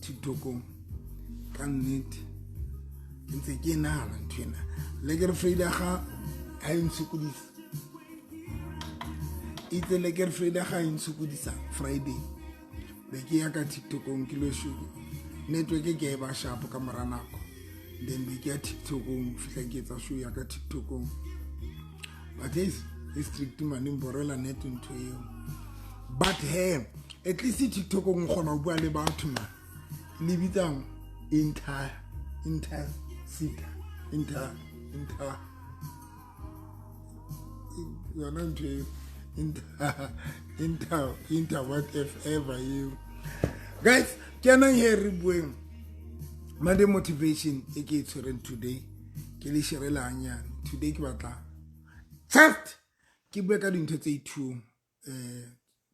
TikTokong ka nnete ke ntse ke nahana nthwena le ke re Friday ga ha insukulisa itse le ke re Friday ga insukulisa Friday be ke ya ka TikTokong ke lo shuku network ke e ba sharp ka mora nako then be ke ya TikTokong fihla ke etsa show ya ka TikTokong but is strict man imborela net into you but hey at least TikTokong khona bua le batho man le bitsang inter yona ntwe inter whatever you guys can I hear bueng Monday motivation e ke tshwereng today ke le shirela anyana today ke batla first ke bua ka dintho tse two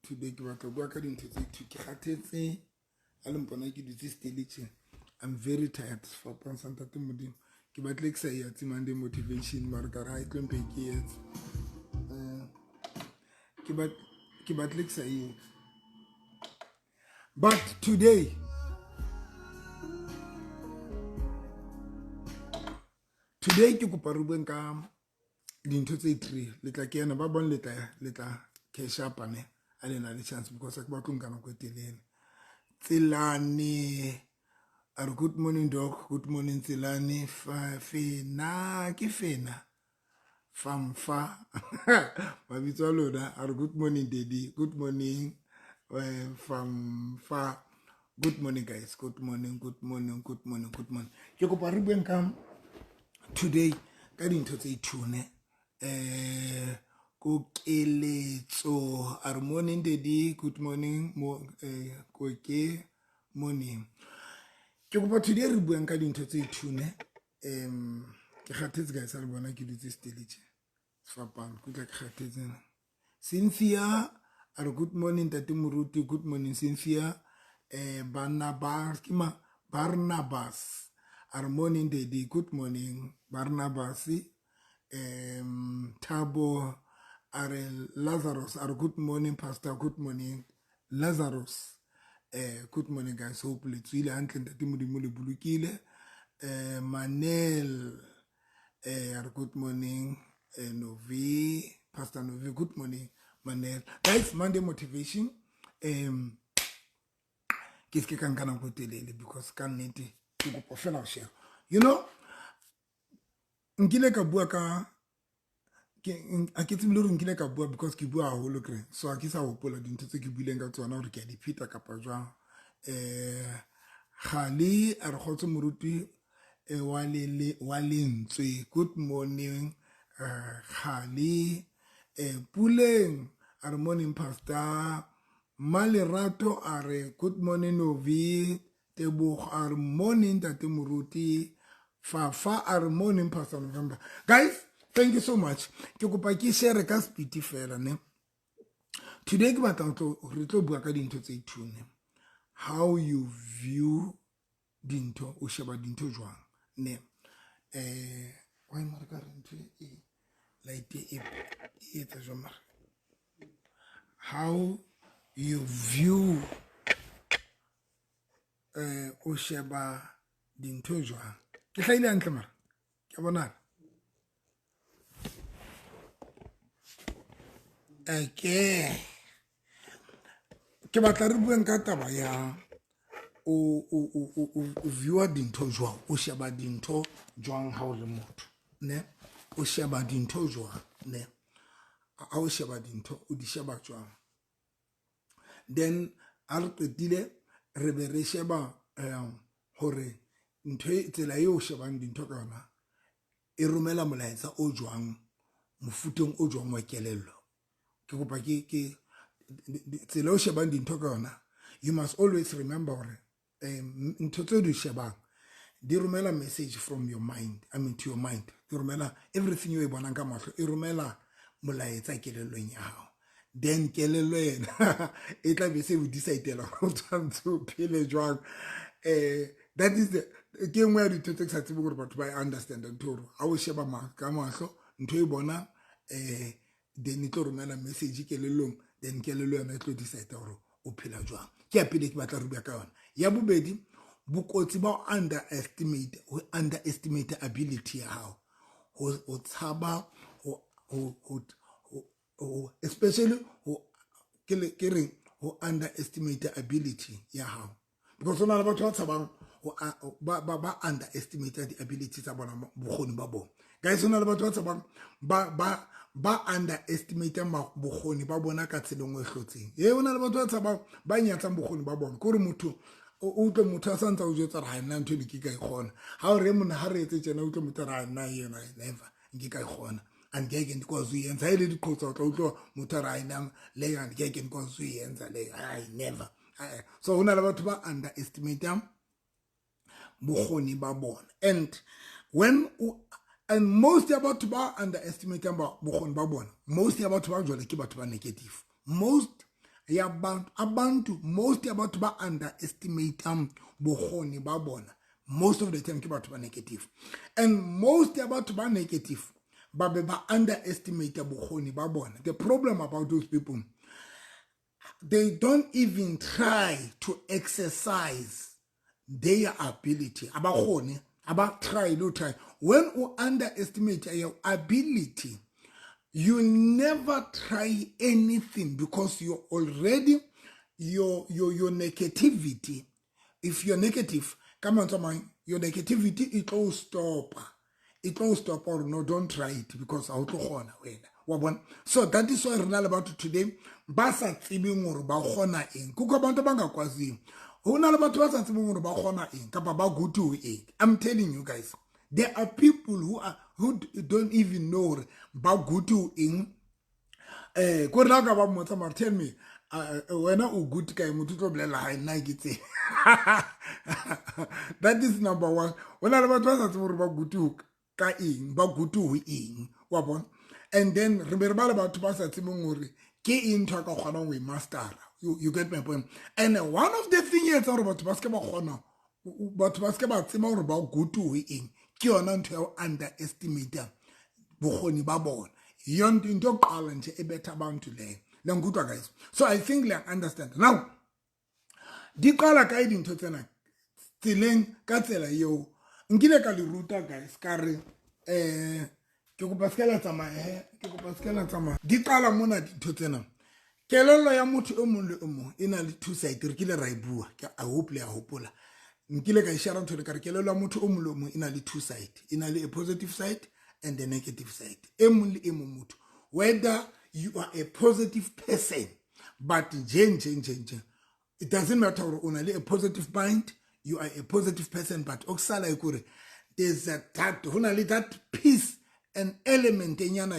today ke batla bua ka dintho tse two ke khathetse a le mpona ke dutse stage I'm very tired for pensanta te modimo ke batla ke sa ya tsi Monday motivation mara ka ra itlompe ke yetsa ke batla ke sa ya but today ke kopa re bueng ka dintho tse three le tla ke yana ba bon le tla cash up ane a le na le chance because ke batlo nka nako telele Tselane are good morning doc good morning Tselane fena ke fena famfa mabitso a lona are good morning daddy good morning famfa good morning guys good morning ke kopa re bueng ka today ka dintho tse ithune ko keletso are morning daddy good morning ko ke morning ke kopa today re buang ka dintho tse ithune ke khathetse guys a re bona ke dutse stage sfapang ke tla ke khathetse Cynthia are good morning tate Moruti good morning Cynthia Barnabas are morning daddy good morning Barnabas Tabo are Lazarus are good morning pastor good morning Lazarus good morning guys hopefully tswile hantle ntate modimo le bulukile Manel are good morning Novi pastor Novi good morning Manel guys Monday motivation ke se ka nkana go telele because ka nnete ke go profela share you know nkile ka bua ka a ke tsebile re nkile ka bua because ke bua haholo kre so a ke sa hopola dintho tse ke buileng ka tsona gore ke a di phita kapa jwang Khali a re khotse moruti wa lentswe good morning Khali Puleng a re morning pastor Malerato a re good morning Novi Tebogo a re morning tate moruti Fafa a re morning pastor November guys thank you so much ke kopa ke share ka speed fela ne today ke batla re tlo bua ka dintho tse ithune how you view dinto o sheba dinto jwang ne why mara ka rentwe light e etsa jwang how you view o sheba dinto jwang ke hlaile hantle mara ke bona ke batla re bueng ka taba ya o view dintho jwang o sheba dintho jwang ha o le motho ne o sheba dintho jwang ne ha o sheba dintho o di sheba jwang then a re qetile re be re sheba hore ntho tsela e o shebang dintho ka yona e romela molaetsa o jwang mofuteng o jwang wa kelello ke kopa ke tsela o shebang dintho ka yona you must always remember hore ntho tse di shebang di romela message from your mind to your mind di romela everything you bonang ka mahlo e romela molaetsa kelellong ya hao then kelello yena e tla be se o decide go tshwantse o phele jwang that is the ke nngwe ya ditho tse sa tsebe gore batho ba understand ntho ha o sheba ka mahlo ntho e bona then e tlo romela message kelellong then kelello yona e tlo decide gore o phela jwang ke a pele ke batla re bua ka yona ya bobedi bukotsi ba underestimate ability ya hao ho tshaba especially ke re ho underestimate ability ya hao because ona le batho ba tshabang ba underestimate the abilities tsa bona bokgoni ba bona guys ona le batho ba tshabang ba underestimate bokgoni ba bona ka tseleng e hlotseng ona le batho ba tshabang ba nyatsang bokgoni ba bona gore motho o tlo motho a santsa o jwetsa ra nna ntho ke ka ikgona ha o re mona ha re etse tsena o tlo motho ra nna yena never nke ka ikgona angeke ndikwazi uyenza ile diqhotsa tla utlo motho ra nna le angeke ndikwazi uyenza le never so una la batho ba underestimate bokgoni ba bona and most about ba underestimate bokgoni ba bona most about ba jwale ke batho ba negative most about ba underestimate bokgoni ba bona most of the time ke batho ba negative and most about ba negative ba underestimate bokgoni ba bona. The problem about those people, they don't even try to exercise their ability. About try. When you underestimate your ability, you never try anything because you're already your negativity. If you're negative, come on, someone, your negativity it will stop. It will stop or no, don't try it because I'll to so that is what we're about today. Basa tsibing or ba khona eng. Kuko bantu banga kwazi. Hona le batho ba sa tsibing or ba khona eng kapa ba go to eng. I'm telling you guys, there are people who don't even know ba go to eng. Ko rena ka ba motsa mar tell me wena o good guy motho tlo blela ha nna ke tse. That is number one. Hona le batho ba sa tsibing or ba go to ka eng ba go to eng wa bona. And then remember about to pass at Simon K in talk of Hanon master. You get my point. And one of the things is about basketball honor, but basketball Simon about go to in Kionan to underestimate them. Bohoni Babon. Yon into challenge a better bound to learn. Then good guys. So I think like understand. Now the color guiding to tena stiling katsela yo. Ngile ka ruta guys carry ke go paskela tsama di qala mona ditho tsena kelelo ya motho o mong le o mong ena le two side re kile ra ibua ke a hopola nkile ka ishara ntho le ka kelelo ya motho o mong le o mong ena le two side ena le a positive side and a negative side e mong le e mong motho whether you are a positive person but it doesn't matter only a positive mind you are a positive person but okusala ikure there's that peace an element enyana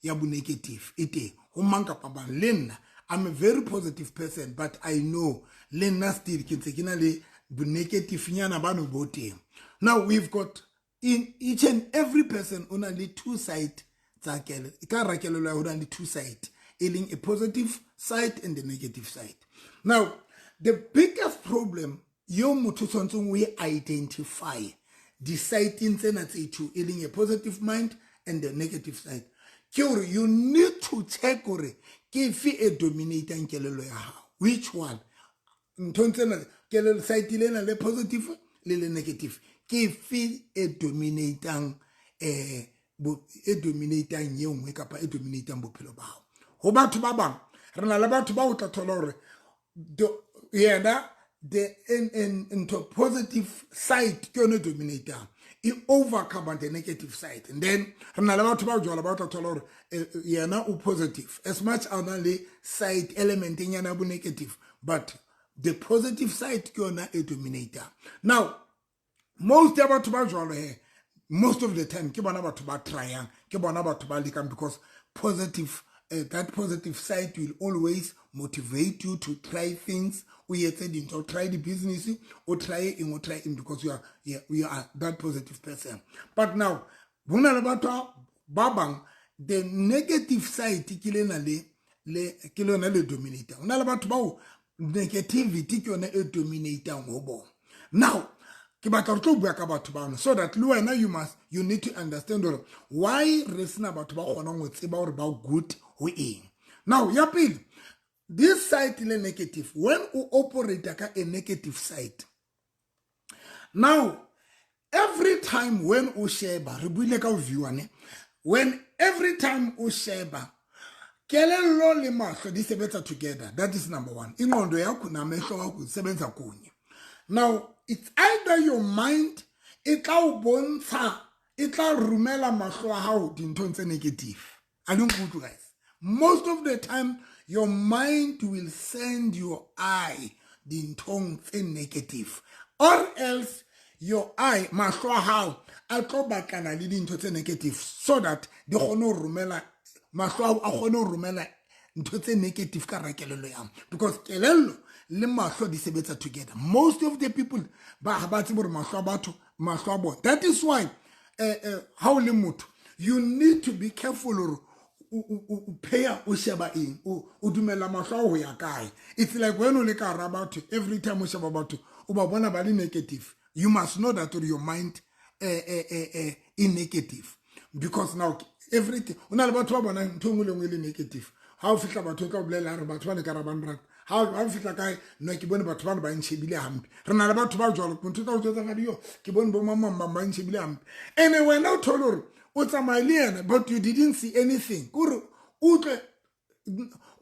ya bu negative ite umanga papa lenna I'm a very positive person but I know lenna still kina le bu negative nyana bano bote. Now we've got in each and every person only two sides tsakele ikara kelelo ya only two sides eling a positive side and the negative side. Now the biggest problem yo motho tsontse we identify deciding tsena tse two eling a positive mind and the negative side. You need to check or if a dominating kelelo ya hao. Which one? Ntontsena kelelo side lena le positive le negative. If a dominating ye nngwe kapa e dominating bophelo ba hao. Ho batho ba bang re na le batho ba o tla thola hore yena the into positive side ke yone dominator. It overcome the negative side. And then I'm not about to tell you positive. As much as only side element in yana negative. But the positive side is a dominator. Now, most of the time, because positive that positive side will always motivate you to try things. We said or try the business or try it because you are that positive person. But now, babang the negative side le dominator. Negativity a dominator. Now, so that you need to understand why reason about good we. Now, yapil, this side is negative. When you operate a negative side, Now, every time when o sheba, re buile ka o view ne, when every time o sheba, kelello le mahlo di sebetsa together. That is number one. Ingqondo yakho namehlo akho sebenza kunye. Now, it's either your mind e tla o bontsha, e tla rumela mahlo a hao dinthong tse negative. I don't go to guys. Most of the time, your mind will send your eye dinthong tse negative. Or else, your eye, mahlo a hao, a tlo batlana le dintho tse negative so that di kgone ho rumela mahlo a kgone ho rumela ntho tse negative ka kelello ya. Because kelello le mahlo di sebetsa together. Most of the people ba ba tsebore mahlo a batho mahlo a bona. That is why how le motho, you need to be careful or pay o sheba eng o dumela mahlo ho ya kae. It's like when o le ka ra batho, every time o sheba batho o ba bona ba le negative, you must know that your mind in negative. Because now everything una le batho ba bona ntho ngwe le ngwe le negative. Ha o fitla batho ka bolela re batho ba ne ka ra bandra, ha o fitla kae no ke bone batho ba ba ntshebile hampe, re na le batho ba jwalo motho tsa o tsa ga dio ke bone bo mama ba ntshebile hampe. Anyway, now tholore o tsamaya, but you didn't see anything. Kore o tle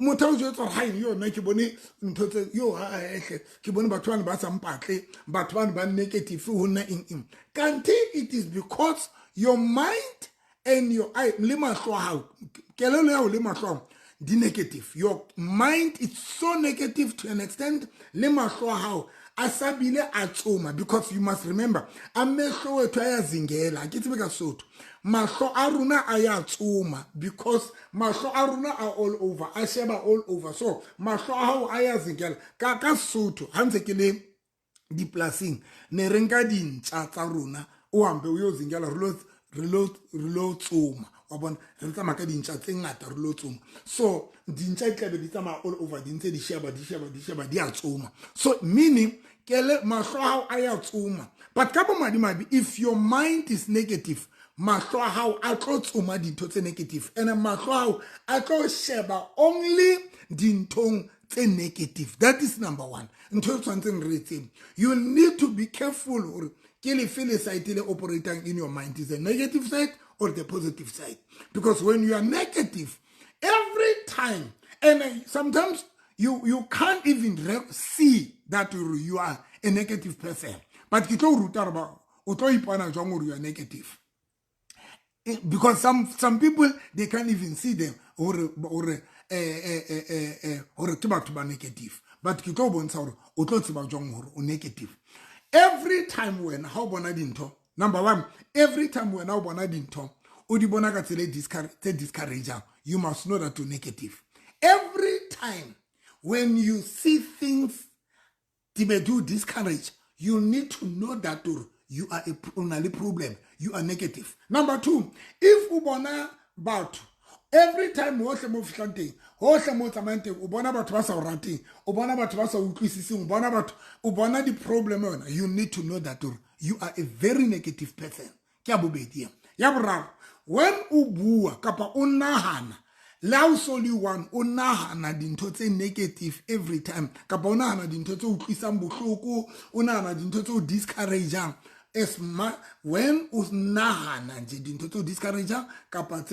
motho o jwetsa ha yo na ke bone ntho tse yo ha ehle ke bone batho ba sa mpatle, batho ba negative ho na in. Kanti it is because your mind and your eye le mahlo hao kelelo ya o le mahlo di negative. Your mind is so negative to an extent le mahlo hao asabile atsoma, because you must remember amehlo wethu ayazingela akithi ka sotho mahlo a rona ayatsoma, because mahlo a rona are all over, a sheba all over. So mahlo a hao ayazingela ka sotho ha ntse ke le diplasing ne re nka dintša tsa rona o ambe o yo zingela relo tsoma wa bona re tsamaya ka dintša tse ngata relo tsoma. So dintša e tlabe di tsamaya all over di ntse di sheba di a tsoma. So meaning kele mahlo a hao a ya tsoma. But ka bo madimabe, if your mind is negative, mahlo a hao a tlo tsoma dintho tse negative, and mahlo a hao a tlo sheba only dinthong tse negative. That is number one. You need to be careful or feel side operating in your mind is the negative side or the positive side. Because when you are negative, every time, and sometimes you can't even see that you are a negative person. But you are negative. Because some people, they can't even see them or negative. But you don't negative. Every time when how bonadinto, number one, every time when how bonadinto, udibonaka discourage, you must know that you're negative. Every time when you see things to do discourage, you need to know that you are a problem. You are negative. Number two, if ubona about every time we watch a movie something, ubona the problem, you need to know that you are a very negative person. When ubua kapa unahana, Laus only one unahana dintote negative every time. Kapa unahana dintote ukwisambu shoko, unahana dintote discouraging. Es when unahana dintote discouraging, kapa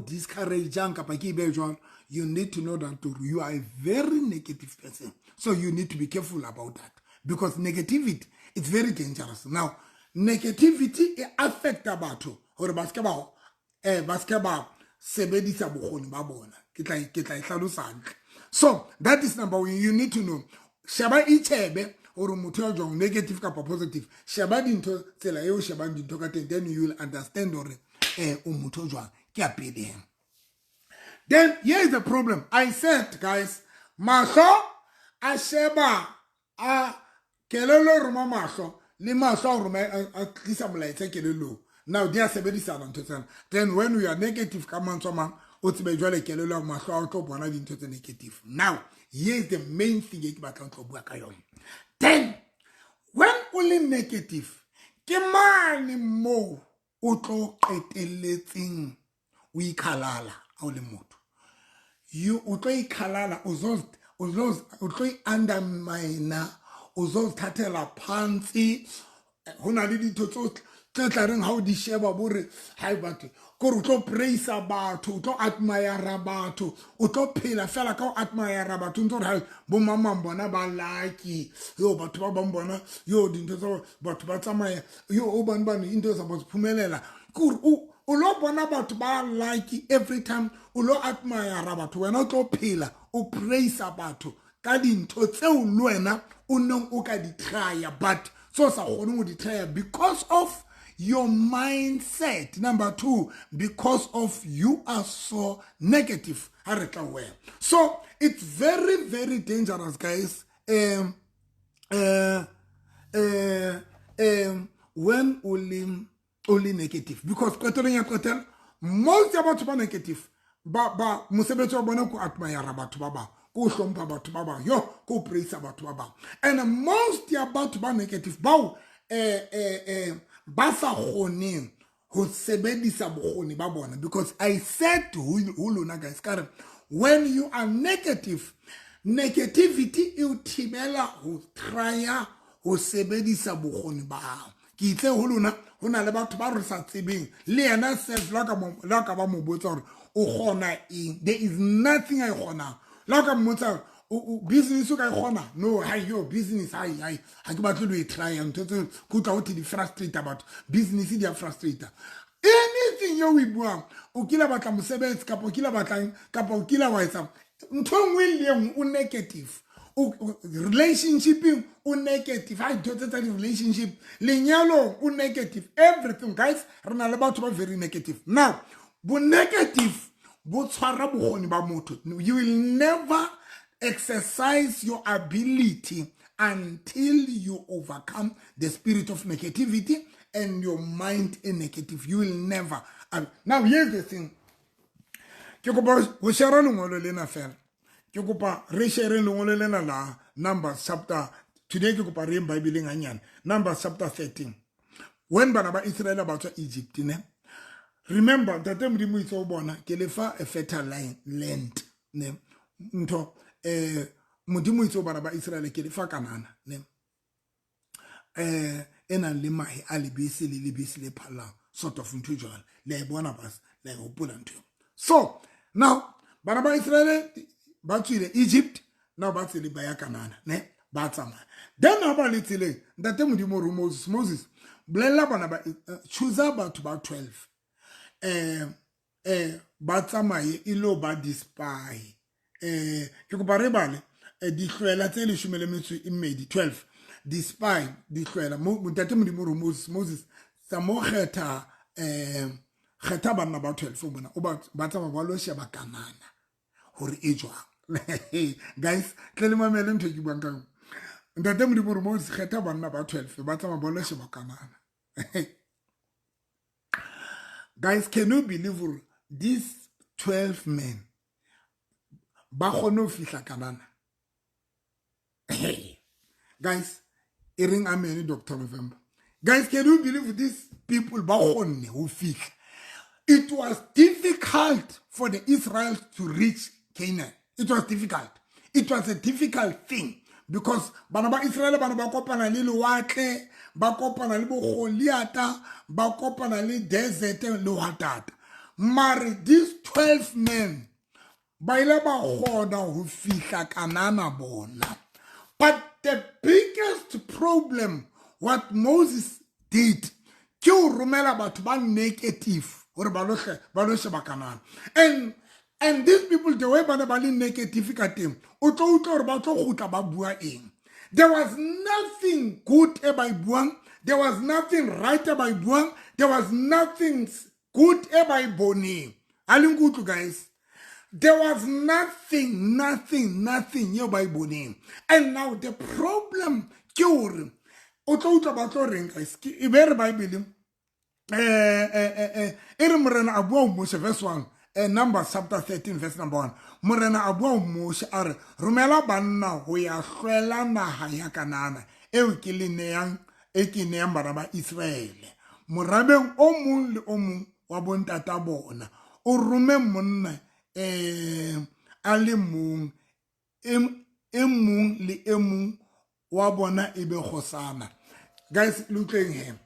discouraging, kapa kibejon, you need to know that you are a very negative person. So you need to be careful about that. Because negativity is very dangerous. Now, negativity affects about or basketball. Basketball sebedi sa bokgoni ba bona ke tla ihlalosa. So that is number one. You need to know sheba ichebe or motho a jong negative kapa positive, sheba dinto tsela eo sheba dinto ka teng, then you will understand or motho jwang ke a pele. Then here is the problem. I said, guys, mahlo a sheba a kelelo roma mahlo le mahlo roma a tlisa molaetsa kelelo. Now they are 77%. Then when we are negative, come on, someone, negative. Now, here's the main thing. Then, when only negative, kemani mo uto eteleting we kalala only moto. You uto kalala uzos utoi undermine o zo thatela phantsi hona le ditho tse tla reng ha o di sheba bore hai batho gore o tlo praise batho o tlo admire batho o tlo phela fela ka o admire batho ntse re ha bo mamang bona ba lucky yo batho ba bang bona yo dintho tsa batho ba tsamaya yo o bana into tsa bo phumelela gore o lo bona batho ba like every time o lo admire batho wena o tlo phela o praise batho ka dintho tseo le wena o neng o ka di try but so sa gone go di try because of your mindset. Number 2, because of you are so negative. So it's very, very dangerous, guys. When only negative, because most about to negative. Ba musebetsi wa bona ko admire batho ba ba ko hlompha batho ba ba yo ko praise batho ba ba and most about ba negative ba ba sa kgoneng ho sebedisa bokgoni ba bona because I said to lona guys kare when you are negative negativity e o thibela ho trya ho sebedisa bokgoni ba hao ke itse ho lona hona le batho ba re sa tsebeng le yena self la ka ba mo botsa hore o khona eng there is nothing I khona la ka mmotsa business o ka khona no hi your business hi ha ke batlo le try ntse go tla o di frustrate about business di a frustrate anything you we bua o kila batla mosebetsi kapo kila batlang kapo kila wa etsa ntho ngwe le o negative relationship o negative I don't that relationship lenyalo o negative everything guys rena le batho ba very negative now bo negative bo tshwara bogoni ba motho you will never exercise your ability until you overcome the spirit of negativity and your mind is negative you will never now here's the thing ke go go share lengolo lena fela ke kopa re share lengolo lena la Numbers chapter today ke kopa re in Bible nganyana Numbers chapter 13 when bana ba Israel ba tswa Egypt ne remember that modimo itse o bona ke lefa a fertile land ne ntho modimo itse o bana ba Israel ke lefa Kanana ne ena le mahe a lebese le phala sort of ntho jwale le bona bas le hopola ntho so now bana ba Israel ba tswile Egypt now ba tsile ba ya Kanana ne ba tsamaya then ba le tsile ntate modimo ro Moses blela bana ba choose batho ba 12 ba tsamaye ilo ba dispy ke go ba re bane di hlwela tse le shumele metso e mmedi 12 dispy di hlwela mo ntate modimo ro Moses sa mo kgetha bana ba 12 bona o ba tsama ba lo sheba Kanana hore e jwang guys tlele mamele ntho ke bua ka ntate modimo ro Moses kgetha bana ba 12 ba tsama ba lo sheba Kanana guys, can you believe these 12 men ba khono fihla Kanana? Guys, ring amen Dr. November. Guys, can you believe these people ba khonne ho fihla? It was difficult for the Israelites to reach Canaan. It was difficult. It was a difficult thing because bana ba Israel bana ba kopana le lewatle ba kopana le bogoliata ba kopana le desert le watata mare these 12 men ba ile ba gona ho fihla Kanana bona but the biggest problem what Moses did ke o romela batho ba negative hore ba lo sheba Kanana and these people the way bana ba le negative ka teng o tlo utla hore ba tlo gutla ba bua eng. There was nothing good about buang. There was nothing right about buang. There was nothing good about boning. Alingutu guys. There was nothing here by boning. And now the problem cure. Otouta batoring guys. Ibere Bible. Eremrena abu Moshe verse 1. Numbers chapter 13 verse number 1. Morena abu Moshe are rumela banna ho ya hlwela naha ya Kanana eo ke le neyang e ke neyang bana ba Israel morabeng o mong le o mong wa bontata bona o rume monna a le mong e mong le e mong wa bona ebe khosana. Guys, look at him.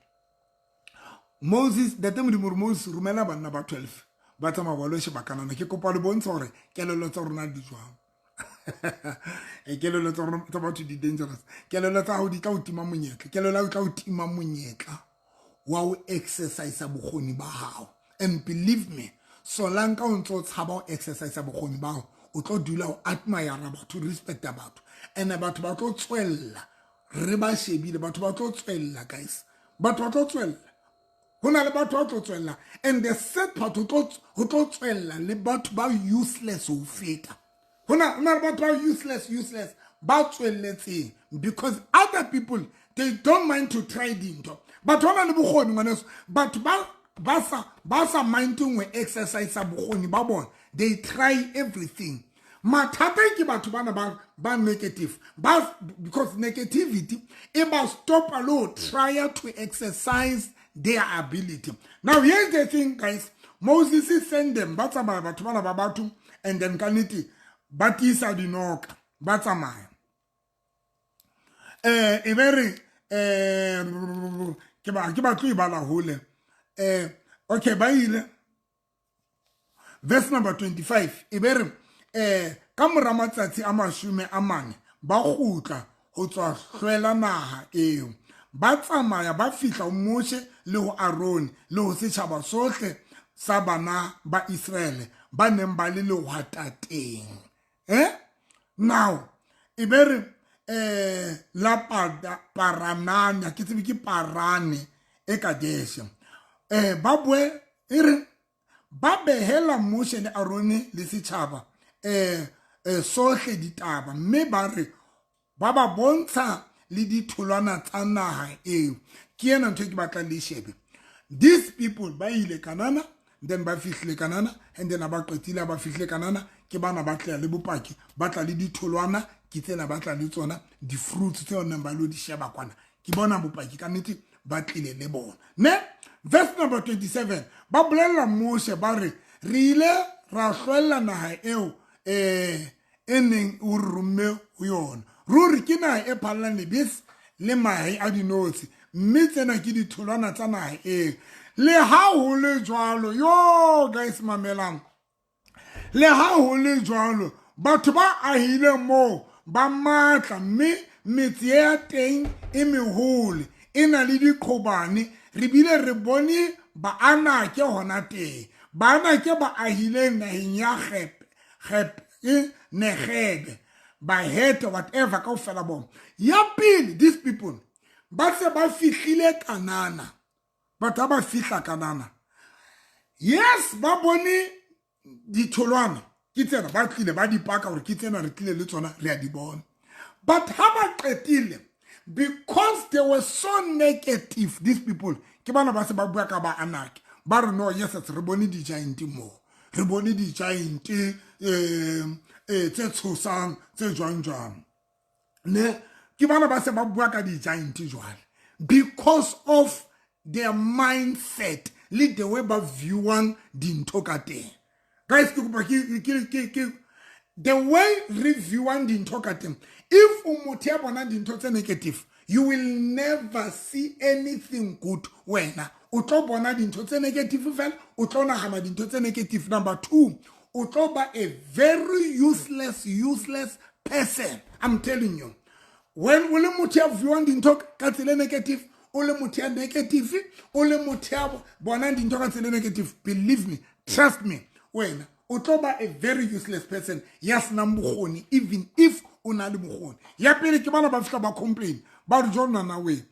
Moses, the time the Moses rumela bana ba 12. Batama ba lo sheba kana ke kopa le bontsha hore kelelo tsa rona di jwang. E kelelo tsa rona tsa batho di dangerous. Kelelo tsa ho di tla utima monyetla. Kelelo o tla utima monyetla wa o exercise bokgoni ba hao. And believe me, so lanka o ntse o tshaba o exercise bokgoni ba hao, o tlo dula o admire batho, respect batho. And batho ba tlo tswella. Re ba shebile batho ba tlo tswella guys. Batho ba tlo tswella. Hona le batho ba tlo tswella. And the sad part ho tlo tswella le batho ba useless ho feta. Hona le batho ba useless ba tswelletseng because other people they don't mind to try dinto. But hona le bokgoni ngwaneso batho ba sa minding we exercise bokgoni ba bona. They try everything. Mathata ke batho bana ba negative because negativity it must stop a lot try to exercise their ability. Now here's the thing guys, Moses send them batsamaya batho bana ba batho and then kaniti batisa dinoka batsamaya e very ke ba tlo ibala hole okay ba ile verse number 25 e bere ka mora matsatsi a mashume a mane ba gutla ho tswa hlwela naha eo ba tsamaya ba fihla Mose le ho Aaron le ho setjhaba sohle sa bana ba Israele ba neng ba le lewatateng now e bere la paranana ke tsebe ke parane e Kadesh ba bue ere ba behela Mose le Aaron le setjhaba sohle ditaba mme ba re ba ba bontsha le ditholwana tsa naha eo ke ena ntho ke batla le shebe. These people ba ile kanana then ba fihle kanana and then ba qetile ba fihle kanana ke bana ba tla le bopaki ba tla le ditholwana ke tsena ba tla le tsona di fruits tse ona ba lo di sheba kwana ke bona bopaki ka nnete ba tlile le bona ne. Verse number 27 ba bolella Mose ba re ile ra hlwella naha eo eneng o rumme ho yona ruri ke naha e phallang lebese le mahe a dinotshi mme tsena ke ditholwana tsa naha eo le ha ho le jwalo yo guys mamelang le ha ho le jwalo batho ba ahile mo ba matla mme metsi ya teng e mehole e na le diqhobane re bile re bone ba anake hona teng ba anake ba ahile naheng ya Negebe by head or whatever ka ofela bona ya pele. These people ba se ba fihlile kanana batho ba fihla kanana yes ba bone ditholwana ke tsena ba tlile ba dipaka hore ke tsena re tlile le tsona re a di bona but ha ba qetile because they were so negative. These people ke bana ba se ba bua ka ba anake ba re no yes re bone di giant mo re bone di giant tse tshosang tse jwang ne ke bana ba se ba bua ka di giant jwale because of their mindset le the way ba viewang dintho ka teng guys ke kopa ke the way reviewing dintho ka teng if o motho ya bona dintho tse negative you will never see anything good wena o tlo bona dintho tse negative fela o tlo nagana dintho tse negative. Number 2 o tlo ba a very useless person. I'm telling you when o le motho ya viewang dintho ka tsela negative o le motho ya negative o le motho ya bona dintho ka tsela negative believe me trust me wena o tlo ba a very useless person ya senang bokgoni even if o na le bokgoni. Ya pele ke bana ba fihla ba complain ba re jona na we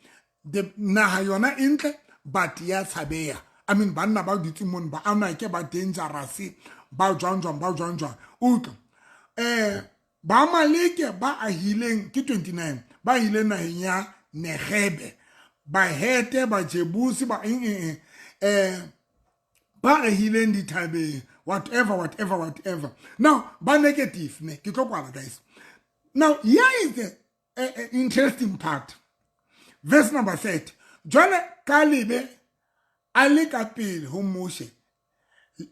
the naha yona intle but ya tshabeya. I mean banna ba ditse mon ba ana ke ba dangerous ba jwang utlwa ba maleke ba ahileng ke 29 ba ile naheng ya Negebe ba hete ba jebusi ba ba ahileng dithabeng whatever. Now ba negative ne ke tlo kwala guys. Now here is the interesting part. Verse number 30 jwale ka lebe a le ka pele ho Mose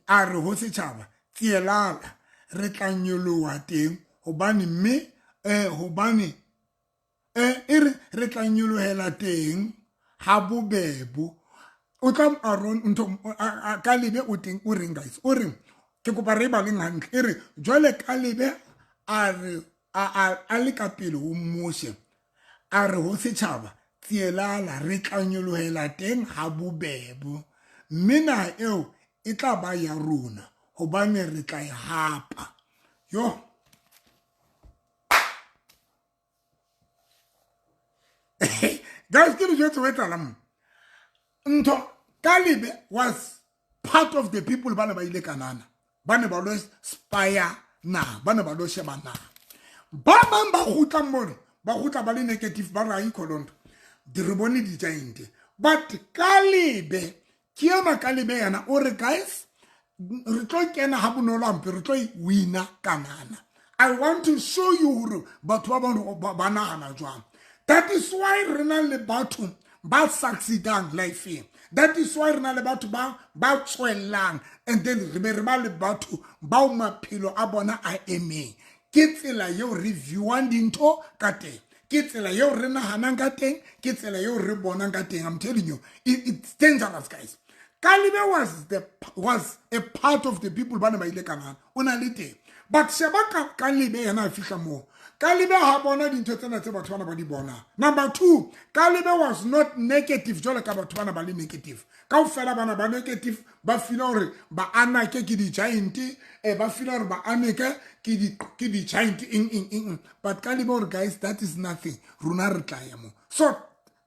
a re ho setjhaba tsielala re tla nyoloha teng hobane mme hobane e re tla nyolohela teng ha bobebo o tla aron ntho ka lebe o teng o reng guys o reng ke kopa re ba leng hantle e re jwale ka lebe a re a le ka pele o mose a re ho setjhaba tsielala re tla nyolohela teng ha bobebo mme naha eo e tla ba ya rona hobane re tla e hapa yo guys ke le jwetse wetsa lam ntho Kalibe was part of the people bana ba ile kanana bana ba lo spire na bana ba lo sheba na ba bang ba gutla more ba gutla ba le negative ba ra ikholondo di re bone di giant but Kalibe ke yana Kalibe yana o re guys re tlo kena ha bonolo ampe re tlo wina kanana I want to show you hore batho ba ba nahana jwang. That is why re na le batho ba succeedang life. That is why re na le batho ba tswelang and then re ba le batho ba o maphelo a bona a emeng. Ke tsela yo reviewang dintho ka teng. Ke tsela yo re nahanang ka teng, ke tsela yo re bonang ka teng. I'm telling you, it's dangerous guys. Kalibe was a part of the people bana ba ile kanana. Ona le teng. But sheba Kalibe yana fihla mo. Kalibe ha bona dintho tsena tse batho bana ba di bona. Number 2, Kalibe was not negative jole ka batho bana ba le negative. Kaofela bana ba negative ba fila hore ba anake ke di giant ba fila hore ba anake ke di giant in. But Kalibe guys, that is nothing. Runa re tla ya mo. So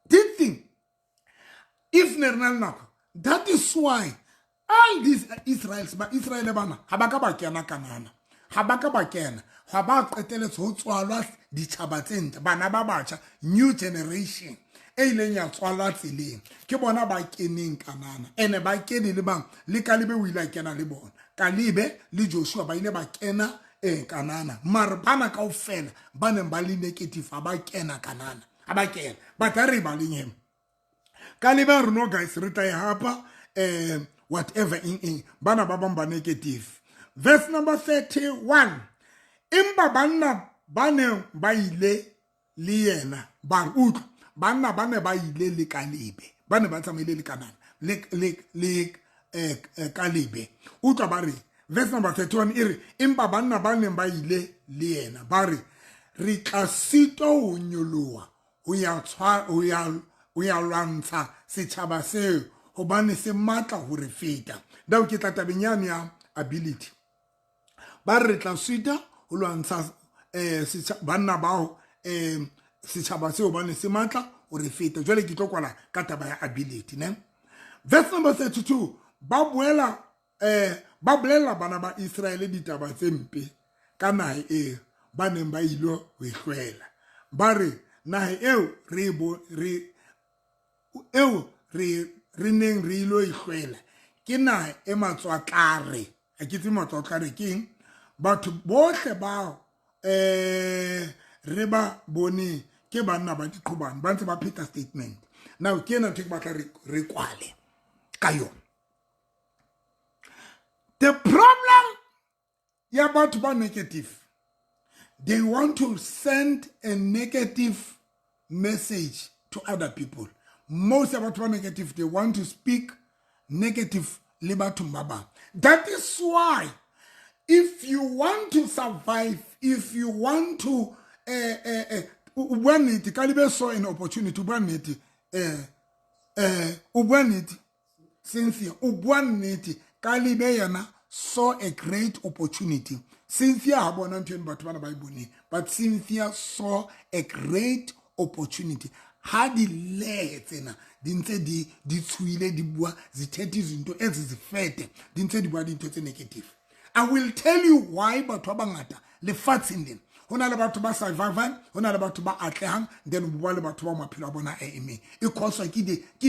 this thing if nernal that is why all these Israel bana ha ba ka ba kena kanana. Ha ba ka ba kena ha ba qeteletse ho tswalwa ditjhaba tse ntle bana ba batjha new generation e ileng ya tswalwa tseleng ke bona ba keneng kanana ene ba kene le bang le Kalibe o ile a kena le bona Kalibe le Joshua ba ile ba kena kanana mar bana kaofela ba neng ba le negative ha ba kena kanana ha ba kena but re ba le nyem Kalibe re no guys re tla hapa whatever in bana ba bang ba negative. Verse number 31. Imba banna bane ba ile le yena ba utlo banna bane ba ile le Kalibe bane ba tsamaile le kanana le Kalibe utlo ba re verse number 31 ire imba banna bane ba ile le yena ba re re tla sito ho nyoloha ho ya lwantsha setjhaba seo hobane se matla ho re feta dao ke tla tabenyane ya ability ba re tla sita ho lwantsha banna bao setjhaba seo bane se matla ho re feta jwale ke tlo kwala ka taba ya ability ne. Verse number 32 ba bolela bana ba Israel ditaba tse mpe ka naha e ba neng ba ilo ho ihwela ba re naha eo re neng re ilo ihwela ke naha e matswatlare a ke tse matswatlare keng batho bohle bao re ba bone ke banna ba diqhobane ba ntse ba pheta statement now ke na ntho batla re kwale ka yona. The problem ya batho ba negative, they want to send a negative message to other people. Most of batho ba negative, they want to speak negative le batho ba bang. That is why if you want to survive, if you want to Kalibe saw an opportunity Cynthia Kalibe yana saw a great opportunity. Cynthia habona ntweni batho bana ba ibone, but Cynthia saw a great opportunity. Ha di le tsena di ntse di tswile di bua zithethi izinto ezizifete di ntse di bua dintho tse negative. I will tell you why batho ba bangata le fatsing lena hona le batho ba survival hona le batho ba atlehang then bua le batho ba maphelo a bona a eme e khosa ke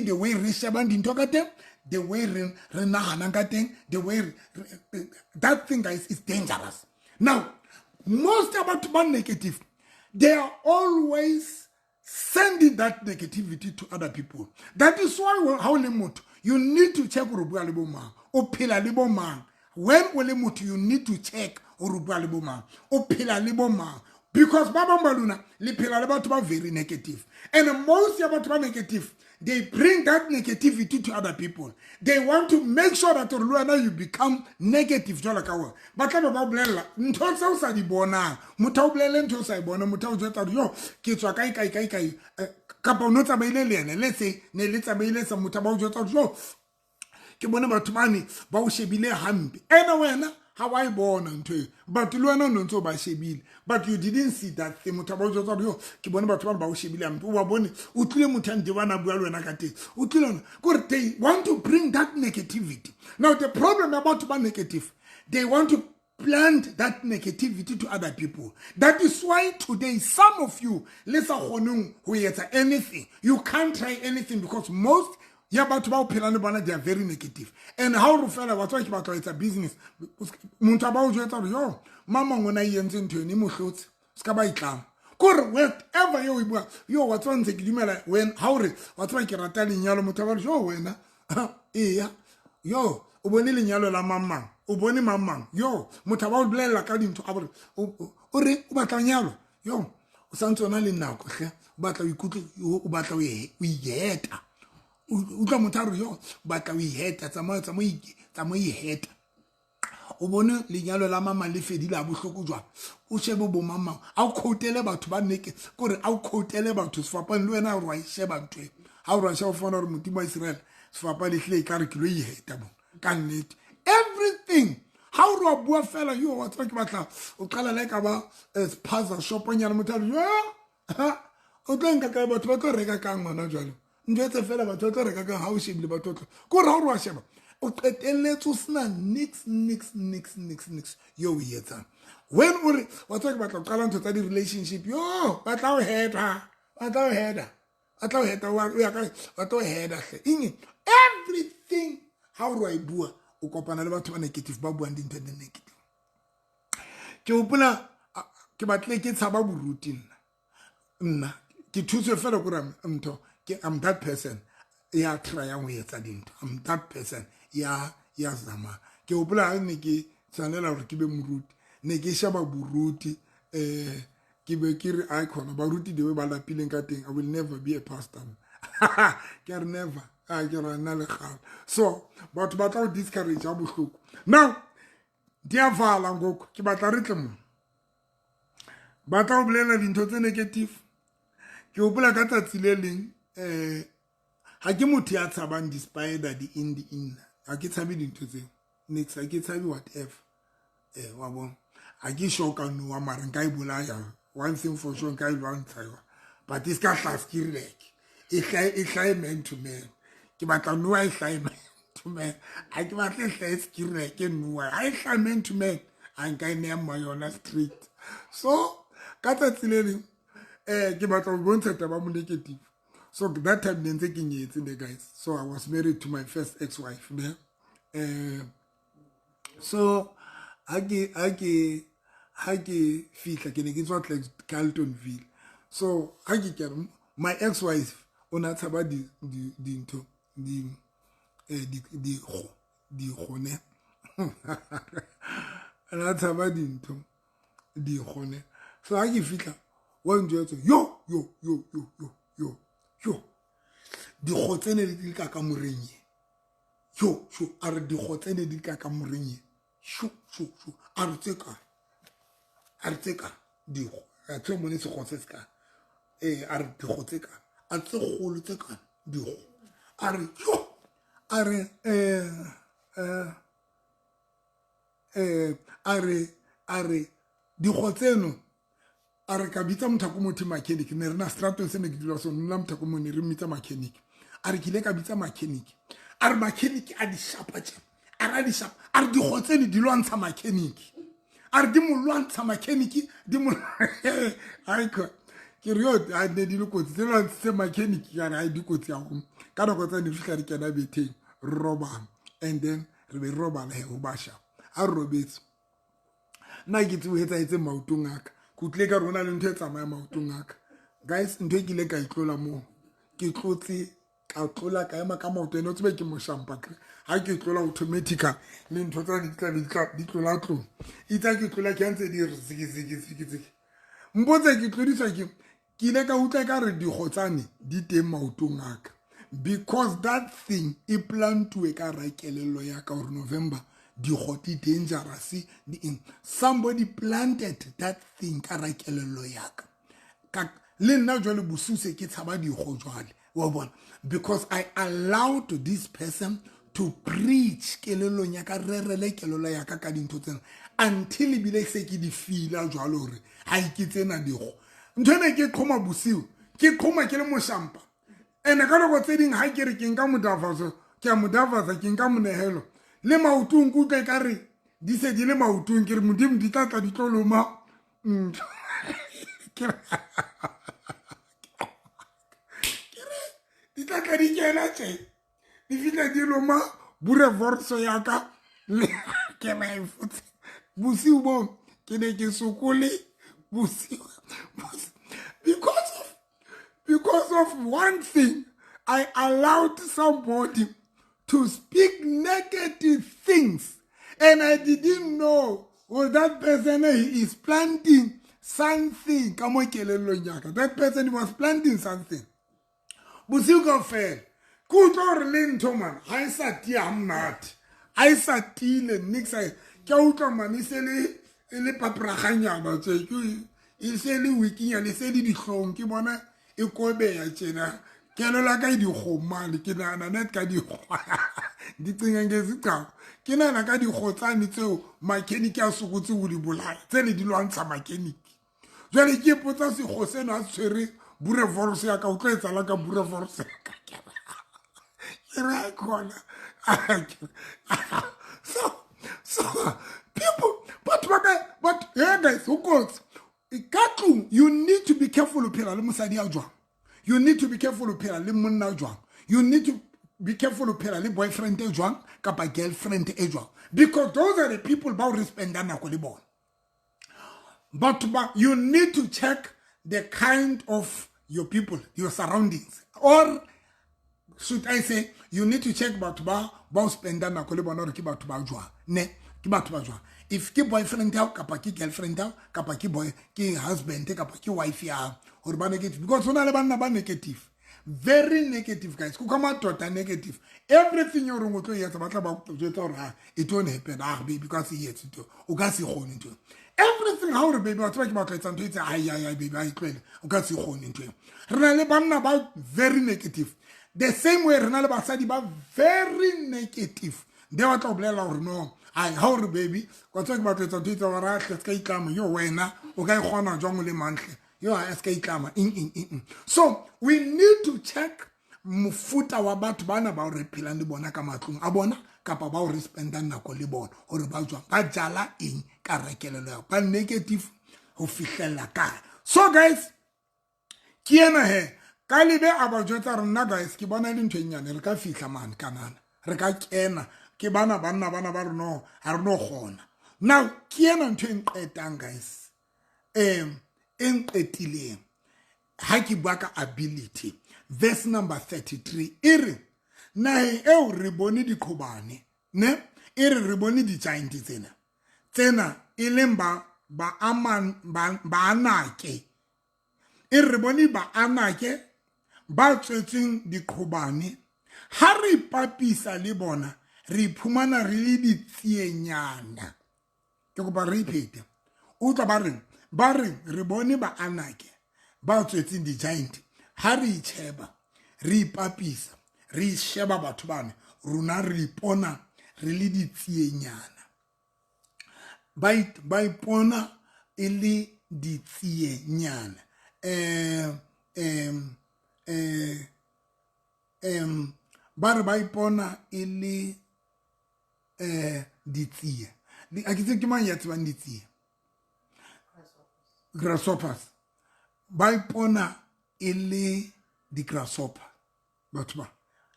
the way re shebang dintho ka teng, the way re nahanang ka teng, the way that thing guys is dangerous. Now most about ba negative, they are always sending that negativity to other people. That is why how you need to check urubua liboma o pila liboma. When you need to check urubua liboma o pila liboma Because Baba Maluna, lipela about very negative. And most about negative, they bring that negativity to other people. They want to make sure that you become negative. But Baba Blela, Ntosa Sadi Bona, Mutablelen Tosa Bona, Mutau yo, Kitswa Kai, Kaponota Bailelian, let's say, Nelita Bailes and Mutabao yo, Kibona Batumani, Baushebile Hambi. Anyway, how I born unto but you learn on to by Shebil. But you didn't see that the Mutabojo Kibon about one about Shebil, who are born Utlimutan Divana Buero and Akate. Utlon, good, they want to bring that negativity. Now, the problem about negative, they want to plant that negativity to other people. That is why today, some of you, let's say, who is anything, you can't try anything because most. Yeah, but about Piranabana, they are very negative. And how Rufella was talking about it's a business. Muntabao yo, Mama, when I enter into any more shoots, Skabaikam. Kur, whatever you what's one thing you may when Howry, what's like you're telling Yellow Mutabao, yo, when, yo, Ubonil Yellow la Mamma, Uboni Mamma, yo, Mutabao Blela according to our Uri, Ubatanyalo, yo, Santonali now, but we could, but we yet. Ukamutaru yo but we hate tamoyi hate ubone linyalo la mama le fedile a bohloko jwa o shebe bo mama a o khotele batho ba neke kore a o khotele batho sefapane le wena re wa sheba ntwe ha o ra sheba fona re modimo wa Israel sefapane hle ka re kilo hate bo ka nnete everything how ro bua fela yo wa tswa ke batla o qala le ka ba puzzle shop nyana motho yo o tlenka ka batho ba tlo reka ka ngwana jwalo Njetse fela batho tlo reka ka house bile batho ko ra ho sheba o qetelletse o sna nix yo o yetsa when uri wa tswa ke batla qala ntho tsa di relationship yo batla o header wa ya ka batla o header hle everything how ro I bua o kopana le batho ba negative ba bua dintho tse negative ke opula ke batle ke tsaba boruti nna ke thutse fela go rama ntho I'm that person. Yeah, try and wait. I'm that person. Yeah, zama. Ke opula niki tsanela re kibe muruti. Neke shaba buruti kibe kiri icon baruti de we ba la pileng ka teng. I will never be a pastor. Ke never. I get another khal. So, but I discourage abuhloko. Now, dia vala ngoko ke batla re tlemo. Batla o bolela dintho tse negative. Ke opula ka tsatsi le leng ha ke motho ya tshabang di spider di in ha ke tshabe dintho tse next ha ke tshabe whatever wa bona ha ke shoka no wa mara nka ibulaya one thing for sure nka ilwang tsaiwa but this ka hlaskirek e hlai man to man ke batla no I hlai man to man ha ke batla hlaskirek no I hlai man to man anka ine ya mayona street so ka tsatsile ke batla go bontsha taba mo negative. So that time then taking it in the guys. So I was married to my first ex-wife. So I get feel like it's not like Carltonville. So I get my ex-wife on that about the hone. And that's about the hone. So I get feel like one day yo. Di khotsene di ka ka morenye yo are di khotsene di ka ka morenye shu are tseka di go a tse mone se khotse ska are di khotseka a tse kholo tseka di go are yo are di khotseno are ka bitsa mthako motho mechanic ne rena strato se ne ke dilo so nna mthako mo ne re mitsa mechanic are kile ka bitsa mechanic are mechanic a di shapa tse are di shapa are di khotsene di lwantsha mechanic are di mo lwantsha mechanic di mo ai ko ke rio a ne di lokotsi tse lwantsha mechanic ya ra di kotsi ya go ka go tsa di fika re kena beteng roba and then re be roba le ho basha a robetse na ke tse hetsa etse mautong aka kutle ka rona le ntwe tsamaya mautong aka guys ntwe ke le ka itlola mo ke tlotse ka tlola ka ema ka maoto eno tsebe ke mo shampa ha ke tlola automatically le ntwe tsa di tlola tlo itsa ke tlola ke ntse di ziki Mpotse ke tlodisa ke ile ka utlwa ka re dikgotsane di teng maotong aka because that thing e plantuwe ka rakelelo ya ka gore November dikgoti dangerous somebody planted that thing ka rakelelo ya ka le nna jwale bosuse ke tshaba dikgo jwale wa bona because I allowed this person to preach kelelong ya ka rerele kelelo ya ka dintho tsena until bile se ke di fila jwalo hore ha ikitsena dikgo ntone ke khoma bosiu ke khoma ke le moshampa ene ka go tseding ha ke re ke nka modavazo ke a modavaza ke nka monehelo le mautong kutle ka re di se di le mautong ke re modimo di tla di tloloma di tla di kena tse di fitla di loma bure vorso ya ka le ke mai futse bosiu bo ke ne ke sokole bosiu because of one thing I allowed somebody to speak negative things and I didn't know that person is planting something that person was planting something bosiu ka fela ku tlo re le ntho man ha isa tia mnat ha isa tile nixa ke utlwa man le papraganya ba tse ke se le wikinya le se di hlong ke bona e kobe ya tjena ke lola ka di khomane ke nana net ka di di tsinga ngezicawa ke nana ka di khotsane tseo mechanic ya sukutse o di bolaya tse le di lwantsha mechanic jwale ke potsa se khoseno a tshwere bure force ya ka o tletsa la ka bure force ka right corner. So people, but yeah, guys, who goes? You need to be careful of pela le musadi a jwang. You need to be careful of pela le monna jwang. You need to be careful of pela le boyfriend e jwang kapa girlfriend e jwang. Because those are the people ba o respecta nako le bona. But you need to check the kind of your people, your surroundings, or should I say, you need to check about ba spenda na kole bona re ke batho ba jwa ne ke batho ba jwa if ke boyfriend ya kapa ke girlfriend ya kapa ke boy ke husband kapa ke wife ya or ba negative because ona le bana ba negative very negative guys ku kama tota negative everything you ngo tlo yetsa batla ba jwetsa hore it won't happen baby because he yets to o ka se gone ntwe everything how re baby batho ba ke batla etsa ntwe etsa ai baby ai tlwele o ka se gone ntwe re na le bana ba very negative. The same way Renale Basadi ba very negative. They want to blame or no. I how baby. Go talk about it on Twitter or at Sky Kama. You're wena. Okay, Juana Jongule Mantle. You are Sky Kama. So we need to check Mufuta wabat bana about repilandi bonaka matung. Abona kapa ba respendan na kolibon or about Bajala in Karakela. But negative official ka. So guys, Kiana he. Kalibe abajota rna guys ke bona le ntwenyane re ka fihla man kanana re ka kena ke bana ba rno ha rno gona now ke ena ntwe nqetang guys enqetileng ha ke bua ka ability verse number 33 ere nae eo re bone dikhobane ne ere re bone di giant tsena ileng ba anake ere bone ba anake ba tswetseng dikhobane ha re papisa le bona re phumana re le ditsienyana ke go ba repeat o tla ba re re bone ba anake ba tswetseng di giant ha re itsheba re papisa re sheba batho bana rona re ipona re le ditsienyana ba ipona e le ditsienyana ba re ba ipona e le ditsie a ke tse ke mang ya tsebang ditsie grasshoppers ba ipona e le di grasshopper batho ba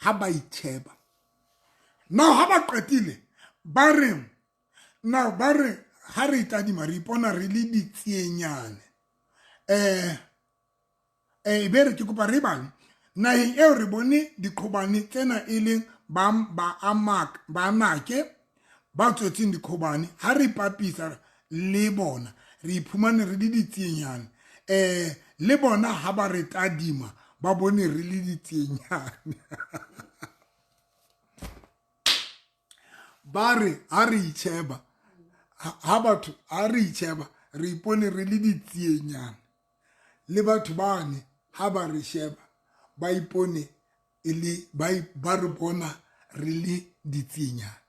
ha ba itsheba now ha ba qetile ba re ha re itadima re ipona re le ditsienyane bere ke kopa re bang naheng eo re bone dikhobane tsena e leng ba anake ba tswetseng dikhobane ha re papisa le bona re iphumane re le ditsienyane le bona ha ba re tadima ba bone re le ditienyane ba re ha re itsheba ha batho ha re itsheba re ipone re le ditienyane le batho bane ha ba re sheba ba ipone ele ba re bona re le ditienyane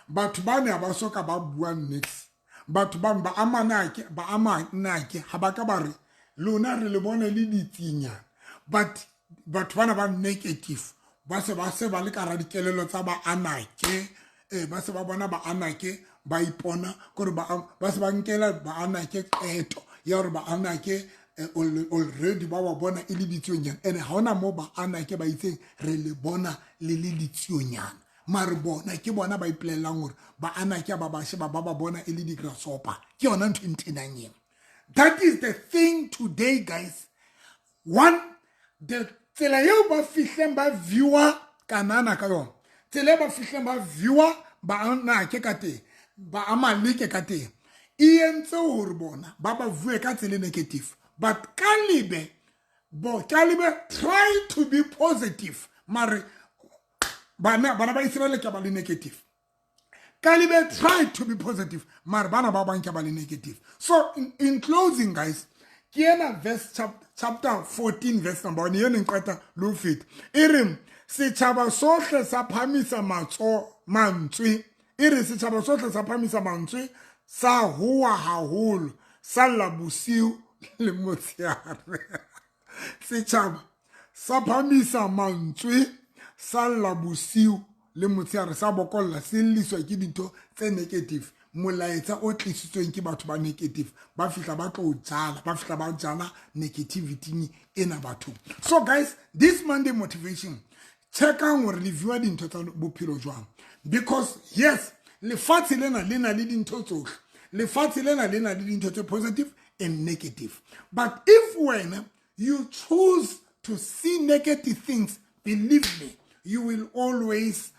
batho bane ba soka ba bua next batho ba amanake ha ba ka ba re lona re le bona le ditienyane but batho bana ba negative ba se ba le ka ra dikelelo tsa ba anake ba se ba bona ba anake ba ipona gore ba se ba nkela ba anake qeto ya gore ba anake already ba bona e le ditienyane ene ha ona mo ba anake ba itseng re le bona le ditienyane mare bona ke bona ba iplelang gore ba anake ba sheba ba bona e le grasshopper ke yona ntho ntenang. That is the thing today, guys. One, the tsela yeo ba fihleng ba viewer kanana ka yona tsela ba fihleng ba viewer ba anake ka teng ba amaleke ka teng e entse gore bona ba vue ka tsela negative but Kalibe try to be positive mare bana ba Israel ke ba le negative Kalibe try to be positive mare bana ba bang ke ba le negative. So in closing, guys, kiena verse chapter 14 verse number 1 yena nqata lo fit ere setšhaba sohle sa phamisa mantswe ere setšhaba sohle sa phamisa mantswe sa hoa haholo sa la bosiu le motsheare setšhaba sa phamisa mantswe sa la bosiu le motsheare sa bokolla se lliswa ke dintho tse negative molaetsa o tlisitsweng ke batho ba negative ba fihla ba tlo jala ba fihla ba jala negativity ena batho. So guys, this Monday motivation check out gore le viewer dintho tsa bophelo jwang because yes lefatshe lena le na le dintho tsohle lefatshe lena le na le dintho tse positive and negative but if when you choose to see negative things, believe me, you will always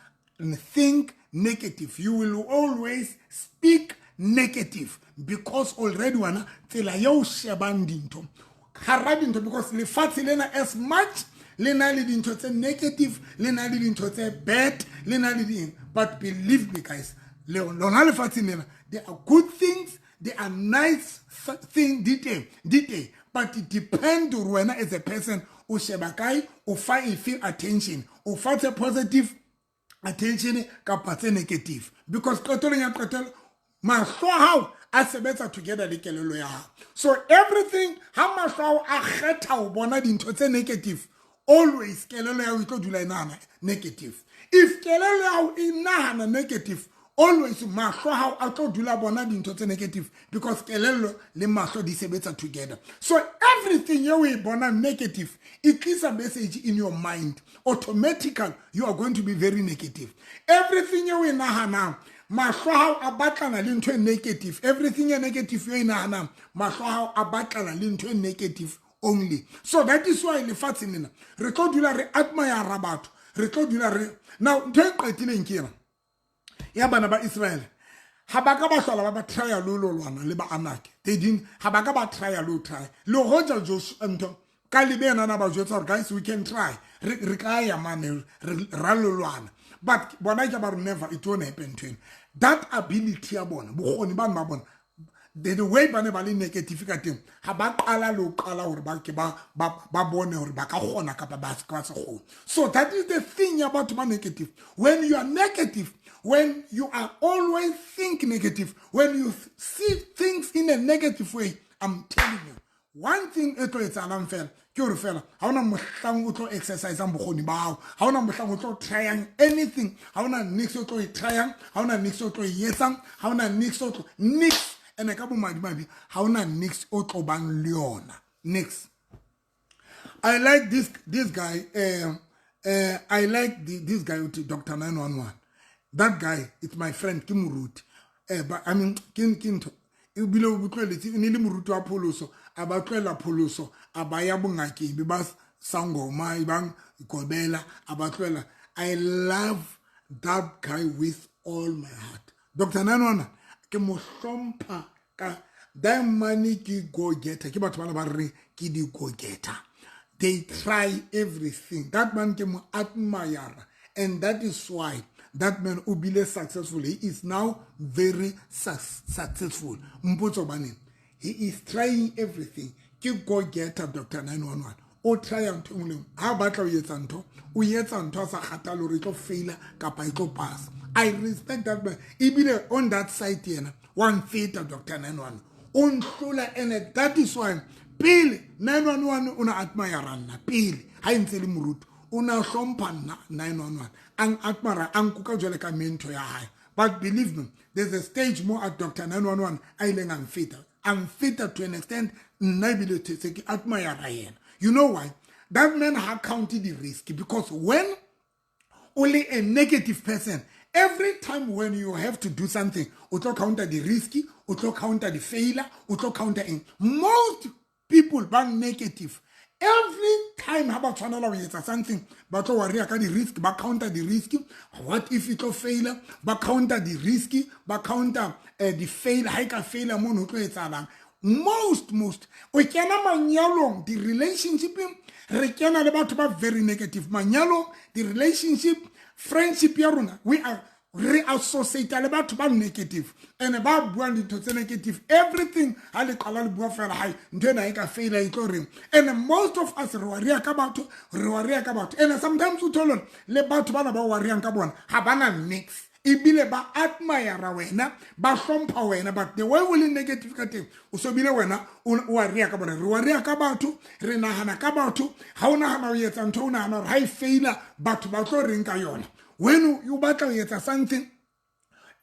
think negative. You will always speak negative because already wana tsela yo shebang dinto hara dinto because lefatshe lena as much lena le dinto tse negative lena le dinto tse bad lena le ding but believe me guys lona lefatshe lena there are good things, there are nice things detail but it depends on wena as a person o sheba kai o feel attention o fa positive attention kapa tse negative because qetolong ya qetelo mahlo hao a sebetsa together le kelelo ya hao. So everything ha mahlo hao a kgetha ho bona dintho tse negative always kelelo ya hao e tlo dula e nahana negative. If kelelo ya hao e nahana negative always mahlo hao a tlo dula bona dintho tse negative because kelelo le mahlo di sebetsa together. So everything you e bona negative it is a message in your mind. Automatically you are going to be very negative. Everything you e nahana mahlo hao a batlana le ntho negative. Everything you negative you e nahana mahlo hao a batlana le ntho negative only. So that is why lefatshe lena re tlo dula re admire batho re tlo dula re now ntho e qetileng ke ya bana ba Israel ha ba ka ba hlola ba try lo lwana le ba anake they didn't ha ba ka ba try lo try lo hoja Joshua nto ka libena na ba jwetsa guys we can try re ka ya mane ra lo lwana but bona ke ba never it won't happen to him. That ability ya bona bokgoni ba nna bona the way ba ne ba le negative ka teng ha ba qala lo qala hore ba ke ba bone hore ba ka gona ka ba se go. So that is the thing about my negative. When you are negative, when you are always think negative, when you see things in a negative way, I'm telling you one thing e tlo etsalang fela ke hore fela ha ona mohlang o tlo exercise ang bokgoni ba hao ha ona mohlang o tlo tryang anything ha ona nix o tlo e tryang ha ona nix o tlo e yetsang ha ona nix o tlo nix ene ka bo madimabi ha ona nix o tlo bang le yona nix. I like this guy I like this guy with Dr. 911. That guy, it's my friend Kimurut. But I mean, Kinto. You below Butleti, Nilimurutu Apoloso, Abatwella Poloso, Abayabungaki, Bibas Sango, Maibang, Kobela, Abatwella. I love that guy with all my heart. Dr. Nanwana, Kemosompa, that money ki go get a Kibatwana ke di go-getter. They try everything. That man came admire, and that is why that man ubile successful. He is now very successful. Mpotso bani. He is trying everything. Keep go-getter, Dr. 911. O try and tell him, how about you yetsanto? O yetsanto sa khatalo re tlo failure kapa e tlo pass. I respect that man. Even on that side here, one theater, Dr. 911. On sola, and that is why pili 911 una admire na pili haintsele murutu una hlompana 911 ang admire ang kuka jwale ka mento ya hae. But believe me, there's a stage more at Dr. 911 I leng ang fitter to an extent nabile to say admire yena. You know why? That man had counted the risk, because when only a negative person, every time when you have to do something, auto counter the risky, auto counter the failure, auto counter in most people ban negative. Every time about something, but worry the risk, but counter the risky. What if it will failure? But counter the risky, but counter the fail, hike failure most we cannot manyalo the relationship re cannot about to be very negative manyalo the relationship friendship yaruna we are reassociated about to be negative and about one to negative everything ali kalal bua fela high ndena ika failure itoring and most of us worry about and sometimes we tell le about bana ba worry nkabona habana mix ibile ba admire wena ba hlompha wena but the way will negative ka teng o so bile wena o a rea ka bona re wa rea ka batho re nahana ka batho ha o nahana o yetsa ntho o nahana re ha e faila batho ba tlo reng ka yona when you batla o yetsa something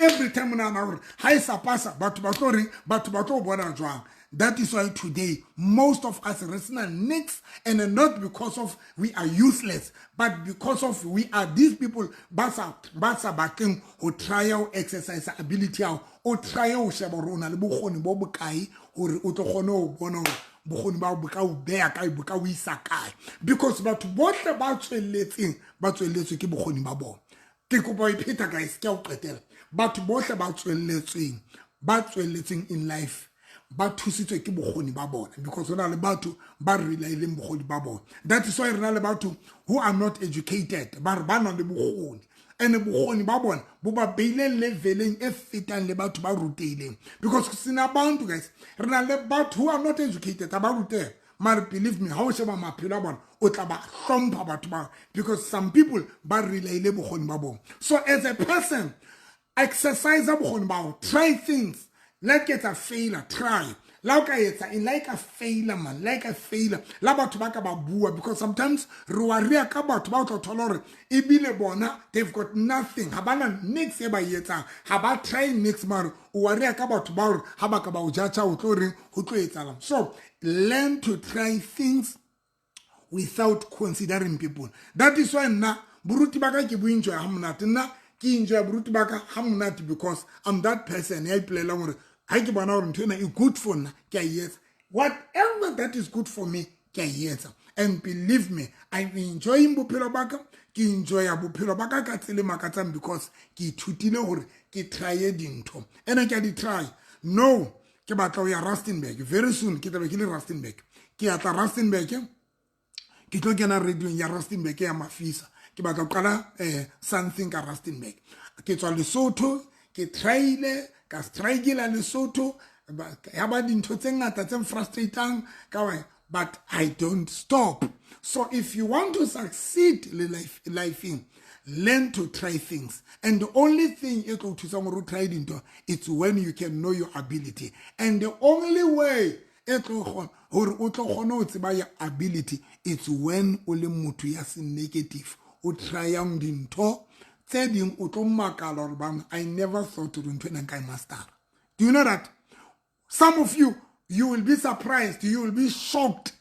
every time una na ha e sa pasa batho ba tlo reng batho ba tlo bona jwang. That is why today most of us resina next, and not because of we are useless, but because of we are these people basa baking who trial exercise ability or trial shabarona le bokgoni bo bokai hore o tlo kgone ho bona bokgoni ba boka o bea kai boka o isa kai, because batho bohle ba tsweletswe ke bokgoni ba bona. Ke kopa iphetha guys ke o qetela batho bohle ba tsweletsweng in life ba thusitswe ke bokgoni ba bona, because ona le batho ba relaileng bokgoni ba bona. That is why re na le batho who are not educated ba re ba na le bokgoni, and bokgoni ba bona bo ba beile leveleng e fetang le batho ba ruteileng, because sina abantu guys re na le batho who are not educated ba rutela mara believe me ha o sheba maphelo a bona o tla ba hlompha batho ba, because some people ba relaile bokgoni ba bona. So as a person exercise bokgoni ba bona, try things. Like it's a failure, try. Like a failure, man. Like a failure. La batho ba ka ba bua, because sometimes ruaria ka batho ba tlo tolore ibile bona they've got nothing. Habana next e ba yetsa. Haba try next mar. Uaria ka batho ba ha ba ka ba ujacha o tlo reng ho tlo etsalang. So learn to try things without considering people. That is why na buruti ba ka ke buinjwa ha monate na ki enjoy buruti ba ka ha monate, because I'm that person I play long. I keep on out and good for na yes. Whatever that is good for me, yes. And believe me, I'm enjoying Bupilo Baka, ki enjoy a Bupilo Baka Katsili Makatam, because ki tutile or ki try dinto. And I can try. No, Kibata we are Rustenberg. Very soon, Kitabaki Rustenberg. Kiata Rustenberg, Kitogana redoing ya Rustenberg, ya mafisa. Kibata Kala, something a Rustenberg. Kitwa Lesotho, Kitraile. Ka struggle le Lesotho ya ba dintho tse ngata tse frustrating ka, but I don't stop. So if you want to succeed in life in, learn to try things, and the only thing you go to someone who tried into it's when you can know your ability, and the only way it or your ability it's when only mutu ya negative o try dinto. I never thought to do master. Do you know that? Some of you will be surprised, you will be shocked.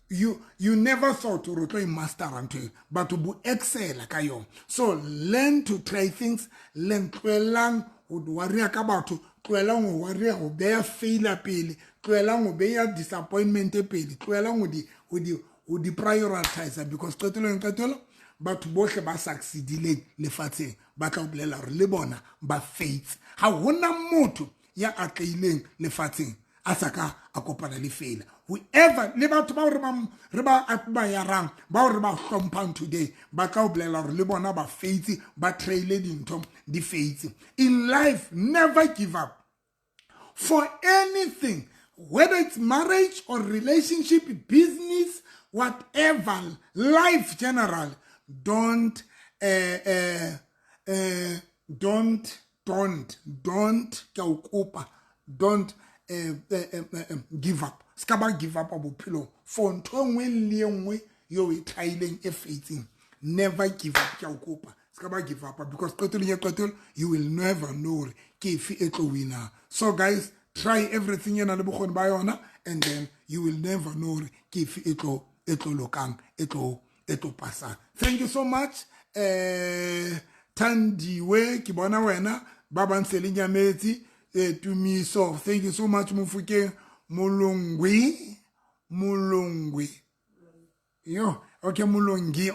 You never thought to do master until, but to excel like I am. So learn to try things, learn to learn would worry about to along worry or bear failure pay, to along or bear disappointment pay, to along with the prioritizer, because Katolo but bohle ba succeedile lefatsheng ba tla bolela re le bona ba faith ha hona motho ya atleileng lefatsheng a saka a kopana le failure. Whoever le batho ba re ba yarang ba re ba hlompang today ba tla o bolela gore le bona ba faith ba traile dintho di faith. In life, never give up for anything, whether it's marriage or relationship, business, whatever, life general. Don't give up. Skaba give up abo pillow. For ntongwe yo trying e faithing. Never give up kya Skaba give up because you will never know if it winner. So guys, try everything in alebukon bayona and then you will never know if it lokang eto pasa. Thank you so much. Tandiwe kibona wena baba nselinya meti to me. So thank you so much Mufuke Mulongwi yo okay Mulongi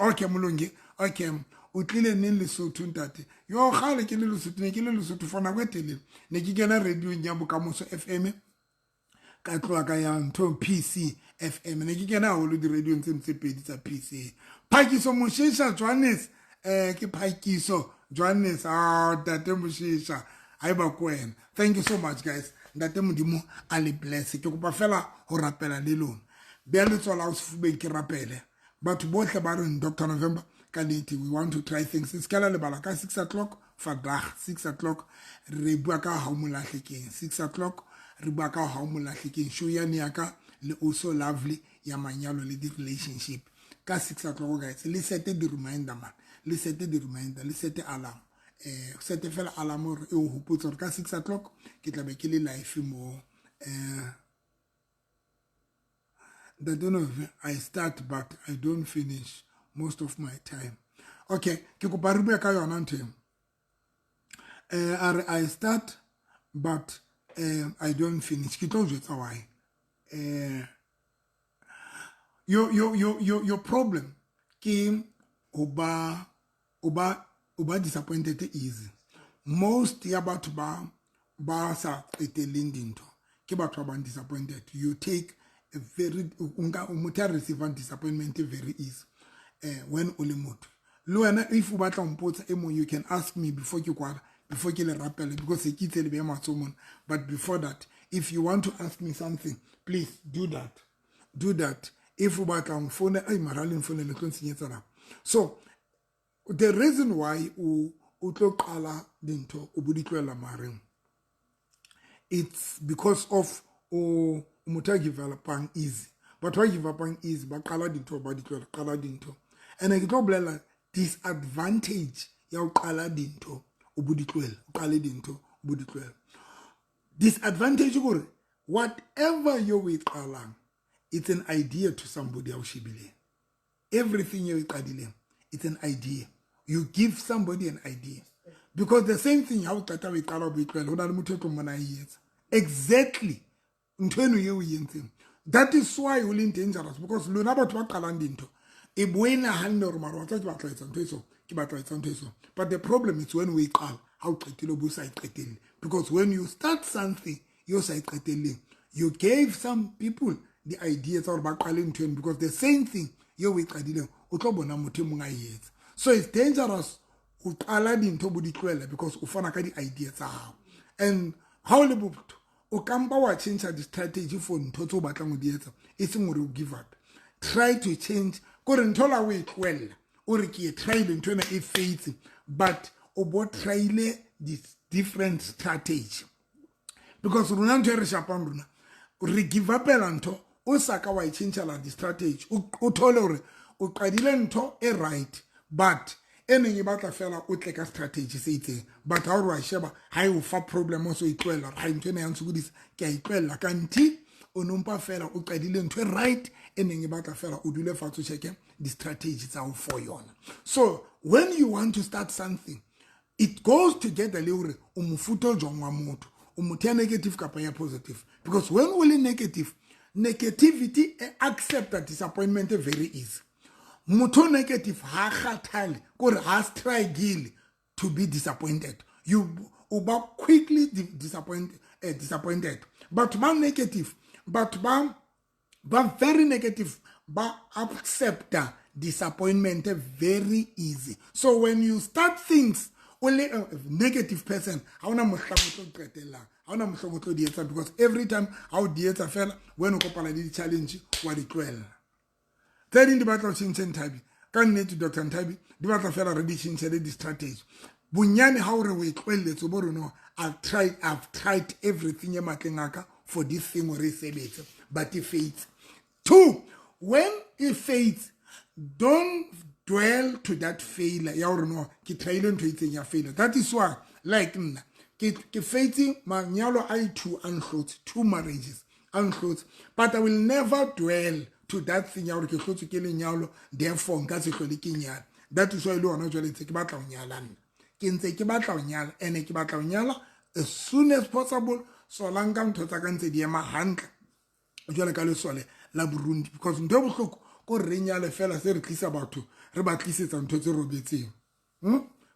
okay utlile ne Lesotho ntate yo gale ke le Lesotho fona kwetele ne ke kena radio nya Bokamoso FM ka tloaka ya ntho PC FM ne ke kena ho le di radio tse pedi tsa PC Phakiso Moshisha Johannes ke Phakiso Johannes tate Moshisha haiba kwena. Thank you so much guys. Ntate modimo a le bless ke kopa fela ho rapela le lona be le tsola o sefubeng ke rapele batho bohle ba re Dr. November Kaliti, we want to try things. It's kala le balaka 6 o'clock fadah 6 o'clock re bua ka ha molahlekeng 6 o'clock re bua ka ha molahlekeng show ya niaka le also lovely ya manyalo le di relationship ka 6 o'clock guys. Le sete di reminder man, le sete di reminder, le sete alarm sete fela alarm or e o hopotsa ka 6 o'clock ke tla be ke le live mo I don't know if I start but I don't finish most of my time. Okay, ke kopa re bua ka yona ntwe. I start but I don't finish. Ke tlo jwetsa why. Your problem ke oba disappointed easy. Most ya batho ba sa eteleng dinto ke batho ba disappointed. You take a very receive disappointment very easy. When ulimutu luena if u batla mpotsa emo you can ask me before ke le rapele because ke tse le be matsomon. But before that, if you want to ask me something, please do that. If u batla mfone ay marali mfone le tlo. So the reason why u tlo qala dinto u buditlela mareng, it's because of umuta developing easy. But why developing easy ba qala dinto ba ditlela qala dinto. And I get a disadvantage ya uqala dinto ubuditwela uqale dinto ubuditwela. Disadvantage gore whatever you uyiqalang, it's an idea to somebody awushibile. Everything you uyiqadile, it's an idea. You give somebody an idea because the same thing how tata uyiqala ubuditwela hona le motho mona yetsa exactly ntwenu ye uyentseng. That is why you will dangerous because lona batho ba qalang dinto. But the problem is when we call how because when you start something, you gave some people the ideas or because the same thing you so it's dangerous because the ideas are and how the book change the strategy for it's more give up. Try to change. Couldn't tell away well. Or try to faith, but obo try this different strategy. Because Runanto Rishapanduna, give up elanto, Osaka wa change the strategy. Utolore, Ukadilento a right, but any about a fella would like a strategy, say, but how I sheba, I will for problem also equal, I'm to answer this, Kaipella, canti, Unumpa fella, Ukadilento right. Ending about a fellow who do left to check the strategies out for you. So when you want to start something, it goes together little umufuto jongwamoto umutia negative kapaya positive because when only negativity accept that disappointment very easy. Muto negative ha khathali kore has try gill to be disappointed. You uba quickly disappointed. But man negative but ba very negative, ba accept disappointment very easy. So when you start things, only a negative person, because every time how dieta fell when you copala the challenge what it well. Third in the battle of Chinchen Tabi, can need to Dr. Tabi, the battle fell already Chinchen the strategy. Bunyani how we well let's no. I've tried everything for this thing or it, but it fades. 2, when it fades, don't dwell to that failure. You know, ki trailing to it in your failure. That is why, like, ki fighting my nyalo I 2 unclothed, 2 marriages, unclothed. But I will never dwell to that thing. You ki close to killing nyalo. Therefore, ngasi koli kinyal. That is why you are not really take about nyalan. Kin take about nyal and take about nyala as soon as possible. So long come to takanse diema hand. Jwale kalo sole la Burundi because ndo bohloko ko renya le fela se re tlisa batho re ba tlisetsa ntho tse robetseng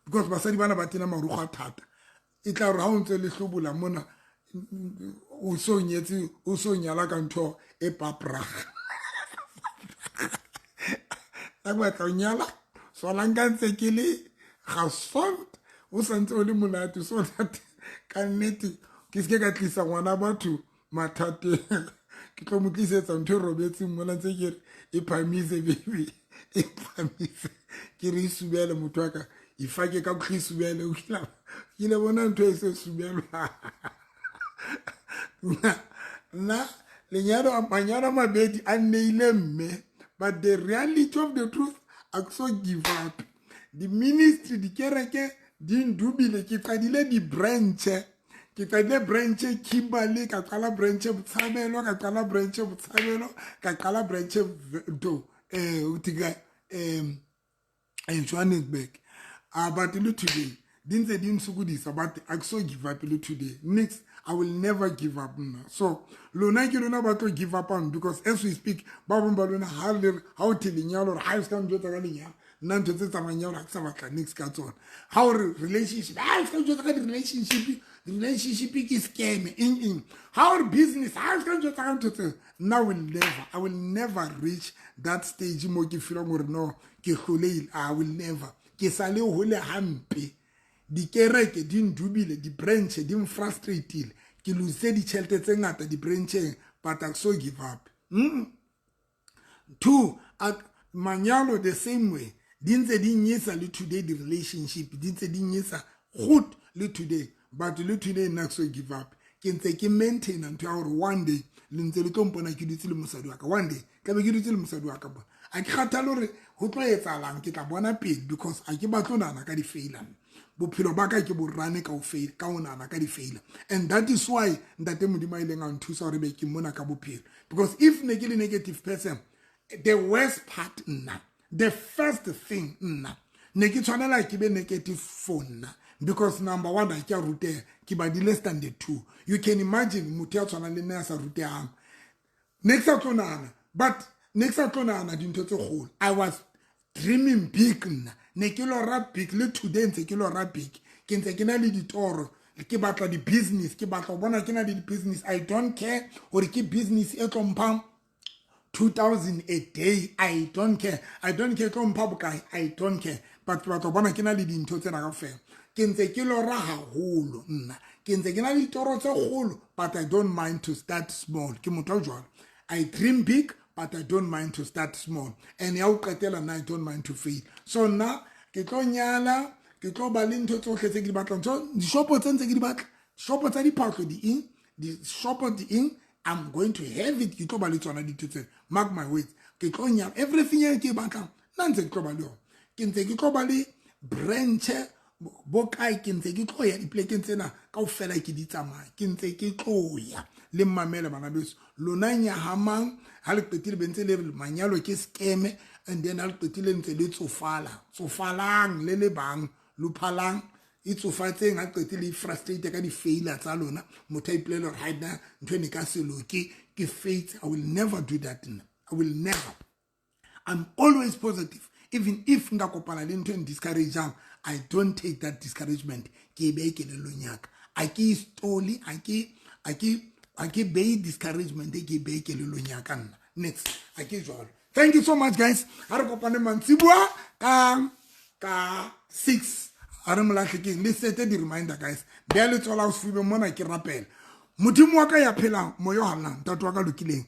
because basadi bana ba tena marugo a thata e tla re ha o ntse le hlobola mona o so nyetse o so nyala ka ntho e papra la ba tla nyala so langa ntse ke le ga soft o santse o le monate so that ka nnete ke se ka tlisa ngwana batho mathate ke tlo mo tlisetsa ntho robetseng mona tse ke re e phamise baby e phamise ke re isubele motho wa ka ifake ka khrisubele o kila bona ntho e se subelwa na lenyalo manyalo mabedi a neile mme but the reality of the truth I so give up the ministry di kereke di ndubile ke qadile di branch ke qadile branch Kimberley ka qala branch Botshabelo ka qala branch Botshabelo ka qala branch do utiga Johannesburg but look today didn't so good is about I so give up today next I will never give up so lona ke lona ba to give up on because as we speak ba bomba lona how telling you or how stand jota ka lenya nna ntse tsa manyalo a tsa batla next ka tsona how relationship how stand jota ka relationship is scam in how business how stand jota ka ntse now I will never reach that stage mo ke feel gore no ke hlolele I will never ke sale hole hampe di kereke di ndubile di branch di frustrated ke lose di tšhelete tse ngata di brancheng but I so give up 2 at manyalo the same way dintse di nyesa le today the relationship dintse di nyesa good le today but le today not so give up ke ntse ke maintain until our one day le ntse le tompona ke ditse le mosadi wa ka one day ka be ke ditse le mosadi wa ka bona a ke kgathala hore ho tlo etsalang ke tla bona pele because a ke batlo nana ka di failure bophelo ba ka ke bo rane ka o fail ka o nana ka di failure and that is why ntate modimo ile nga nthusa hore be ke mona ka bophelo because if ne ke le negative person the worst part nna the first thing nna ne ke tshwanela ke be negative for nna because number 1 I can route ke ba di less than the 2 you can imagine motho ya tshwana le nna sa route am next a tlonana but next a tlonana dintho tse kgolo I was dreaming big nna ne ke lo rap big le today ntse ke lo rap big ke ntse ke na le ditoro ke batla di business ke batla bona ke na le di business I don't care or ke business e tlompang 2000 a day I don't care tlompha bokae I don't care but ke batla bona ke na le dintho tsena ka fela ke ntse ke lo ra haholo nna ke ntse ke na le ditoro tse kgolo but I don't mind to start small ke motho jwalo I dream big but I don't mind to start small and ya o qetela na I don't mind to fail so na ke tlo nyala ke tlo ba le ntho tsohle tse ke di batlang so di shopo tse ntse ke di batla shopo tsa di phahlo di shopo di in I'm going to have it ke tlo ba le tsona ditho tse mark my words ke tlo nyala everything e ke batlang nna ntse ke tlo ba le yona ke ntse ke tlo ba le branch bokae ke ntse ke tlo ya diplekeng tsena kaofela ke di tsamaya ke ntse ke tlo ya le mmamela bana beso lona nya hamang ha le qetile bentse le manyalo ke scam and then ha le qetile ntse le tsofalang le bang luphalang itsofatseng ha qetile frustrated ka di failure tsa lona motho a iplela hore haida ntwe ne ka selo ke faith I will never do that I will never I'm always positive even if nga kopana le ntwe discourage I don't take that discouragement ke be ke le lonyaka a ke stoli a ke a ke be discouragement e ke be ke lelong ya ka nna next a ke jwalo. Thank you so much guys. Ha re kopane mantsibua ka 6 a re molatlhekeng le sete di reminder guys be le tsola o sfibe mona ke rapela modimo wa ka ya phela moyo halang tatu wa ka lokileng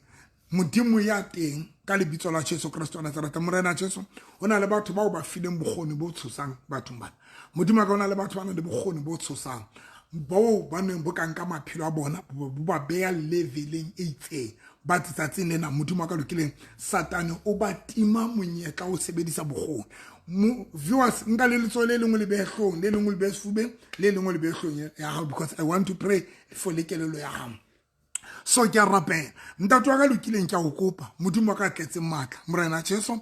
modimo ya teng ka lebitso la Jesu Kristo wa Nazareta morena Jesu ona le batho ba o ba fileng bogoni bo tshosang batho bana modimo ka ona le batho bana le bogoni bo tshosang bo ba neng bo kanka maphelo a bona bo ba beya leveleng e itseng ba tsatsing lena modimo ka lokileng satane o ba tima monyetla o sebedisa bogoni viewers nka le letso le lengwe le behlong le lengwe le besfube le lengwe le behlong ya hao because I want to pray for lekelelo ya hao. So ke rapela ntatu wa ka lokileng ke go kopa modimo ka tletse matla morena Jesu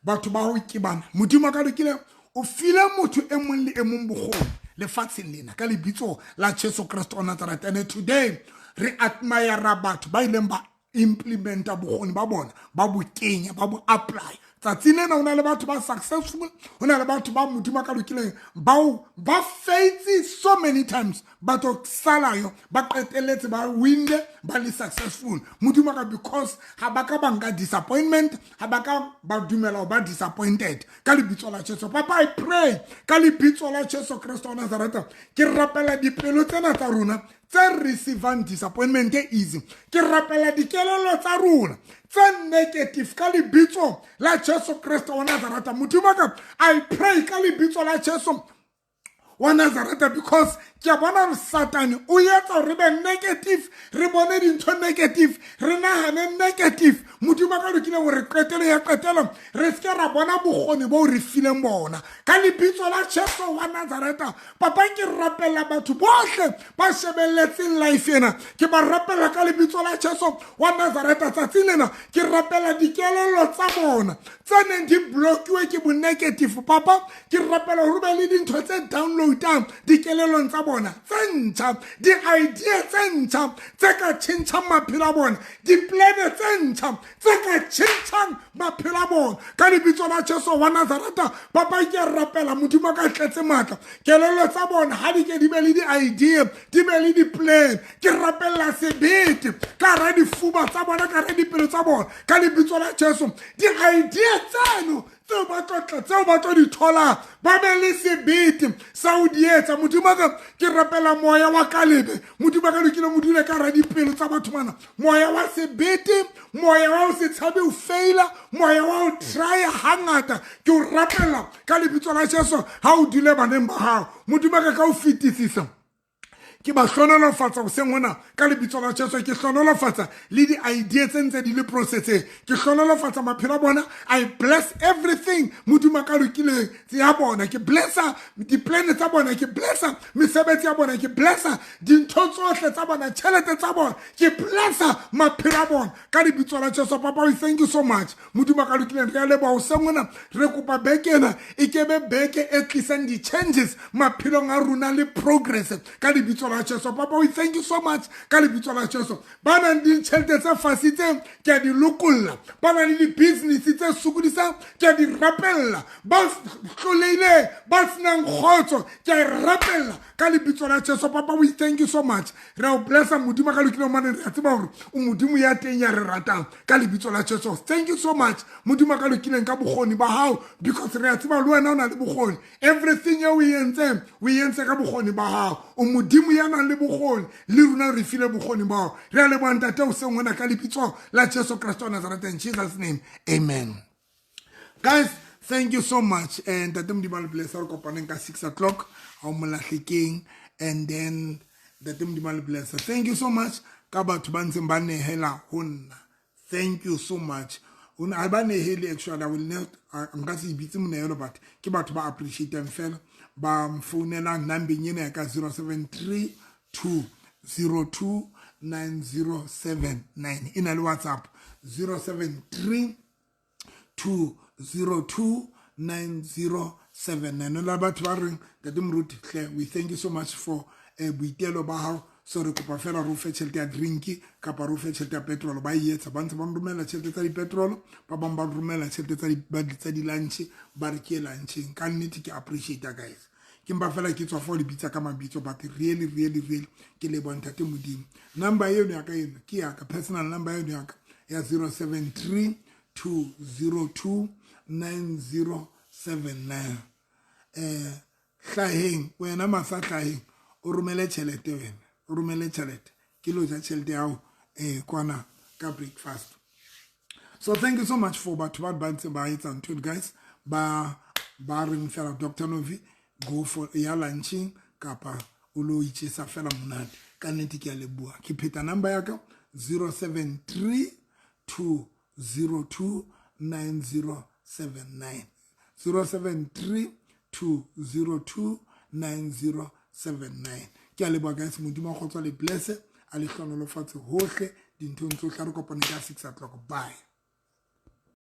batho ba ho ke bana modimo ka lokileng o file motho e mong le e mong bogoni le fatseng lena ka lebitso la Jesu Kristo wa Nazareth. And today re admire batho ba ileng ba implementa bogoni ba bona ba bo kenya ba bo apply tsatsing lena ona le batho ba successful ona le batho ba modimo ka lokileng ba faitsi so many times but o salayo ba qeteletse ba winde ba le successful modimo ka because ha ba ka banka disappointment ha ba ka ba dumela ba disappointed ka lebitso la Jesu. Papa I pray ka lebitso la Jesu Kristo wa Nazareth ke rapela dipelo tsena tsa rona tse receive disappointment easy ke rapela dikelelo tsa rona tse negative ka lebitso la Jesu Kristo wa Nazareth modimo ka I pray ka lebitso la Jesu wa Nazareth because ke bona Satan o yetsa re be negative re bone dintho negative re nahane negative modimo ka lokile gore qetelo ya qetelo re se ra bona bogoni bo re fileng bona ka lebitso la Jesu wa Nazareth. Papa ke rapela batho bohle ba shebelletseng life ena ke ba rapela ka lebitso la Jesu wa Nazareth tsatsing lena ke rapela dikelelo tsa bona tse neng di blockiwe ke bo negative papa ke rapela gore be le dintho tse downloadang dikelelong tsa bona tse ntšha di idea tse ntšha tse ka tšhentšhang maphelo a bona di plane tse ntšha tse ka tšhentšhang maphelo a bona ka lebitso la Jesu wa Nazareth. Papa ke rapela modimo ka tletse matla kelelo tsa bona ha di ke di be le di idea di be le di plan ke rapela sebete ka ra di fuba tsa bona ka ra di pelo tsa bona ka lebitso la Jesu di idea tseno tseo ba tlo di thola ba be le sebete sa o dietsa modimo ka ke rapela moya wa kalebe modimo ka lokile module ka ra dipelo tsa batho bana moya wa sebete moya wa o se tshabe o faila moya wa o try hangata ke o rapela ka lebitso la Jesu ha o dule baneng ba hao modimo ka o fetisisa ke ba hlonolofatsa go sengwana ka lebitso la Jesu ke hlonolofatsa le di idea tse ntse di le process ke hlonolofatsa maphelo a bona I bless everything modimo ka lokile ya bona ke blessa di plan tsa bona ke blessa mesebetsi ya bona ke blessa dintho tsohle tsa bona tšhelete tsa bona ke blessa maphelo a bona ka lebitso la Jesu. Papa we thank you so much modimo ka lokile re le ba o sengwana re kopa bekena e ke be beke e tlisang di changes maphelong a runa le progress ka lebitso la Jesu. Papa we thank you so much ka lebitso la Jesu ba nang di tšhelete tse fasitseng ke a di lokolla ba nang le di business tse sokodisang ke a di rapella ba hloleile ba senang kgotso ke a rapella ka lebitso la Jesu. Papa we thank you so much re o blessa modimo ka lokile mane re a tseba gore o modimo ya teng ya re ratang ka lebitso la Jesu. Thank you so much modimo ka lokile ka bogoni ba hao because re a tseba le wena o na le bogoni everything ya o entse ka bogoni ba hao o modimo ya nang le bogoni le runa re file bogoni bao re a le bontate o sengwana ka lebitso la Jesu Kristo wa Nazareth in Jesus name amen. Guys, thank you so much and that modimo le bless re kopaneng ka 6 o'clock ha o molahlekeng and then that modimo le bless. Thank you so much ka batho ba ntseng ba nehela ho nna. Thank you so much. I ba nehele actually I will not nka se bitse monehelo but ke batho ba appreciate fela ba mfounela number nyene ya ka 073 202 9079 ina le WhatsApp 073 202 9079 la batho ba reng that Marete we thank you so much for boitelo ba hao so re kopa fela ro fe tšhelete ya drinki kapa ro fe tšhelete ya petrol ba yetsa ba ntse ba romela tšhelete tsa di petrol ba bang ba romela tšhelete tsa di lunch ba re ke lunch ka nnete ke appreciate guys ke mpa fela ke tswa for le bitsa ka mabitso but really ke le bontate modimo number eno ya ka eno ke ya ka personal number eno ya ka ya 073 202 9079 hlaheng wena masa hlaheng o romele tšhelete wena o romele tšhelete ke lo ja tšhelete yao kwana ka breakfast. So thank you so much for batho ba ntse ba etsa ntho guys ba reng fela Dr. Novi go for ya lunching kapa o lo itšesa fela monate ka nnete ke a leboa ke pheta number ya ka 073 202 9079 073 202 9079 ke a leboa guys modimo a go tswa le blesse a le hlonolofatse hohle dinthong tsohle re kopane ka 6 o'clock bye.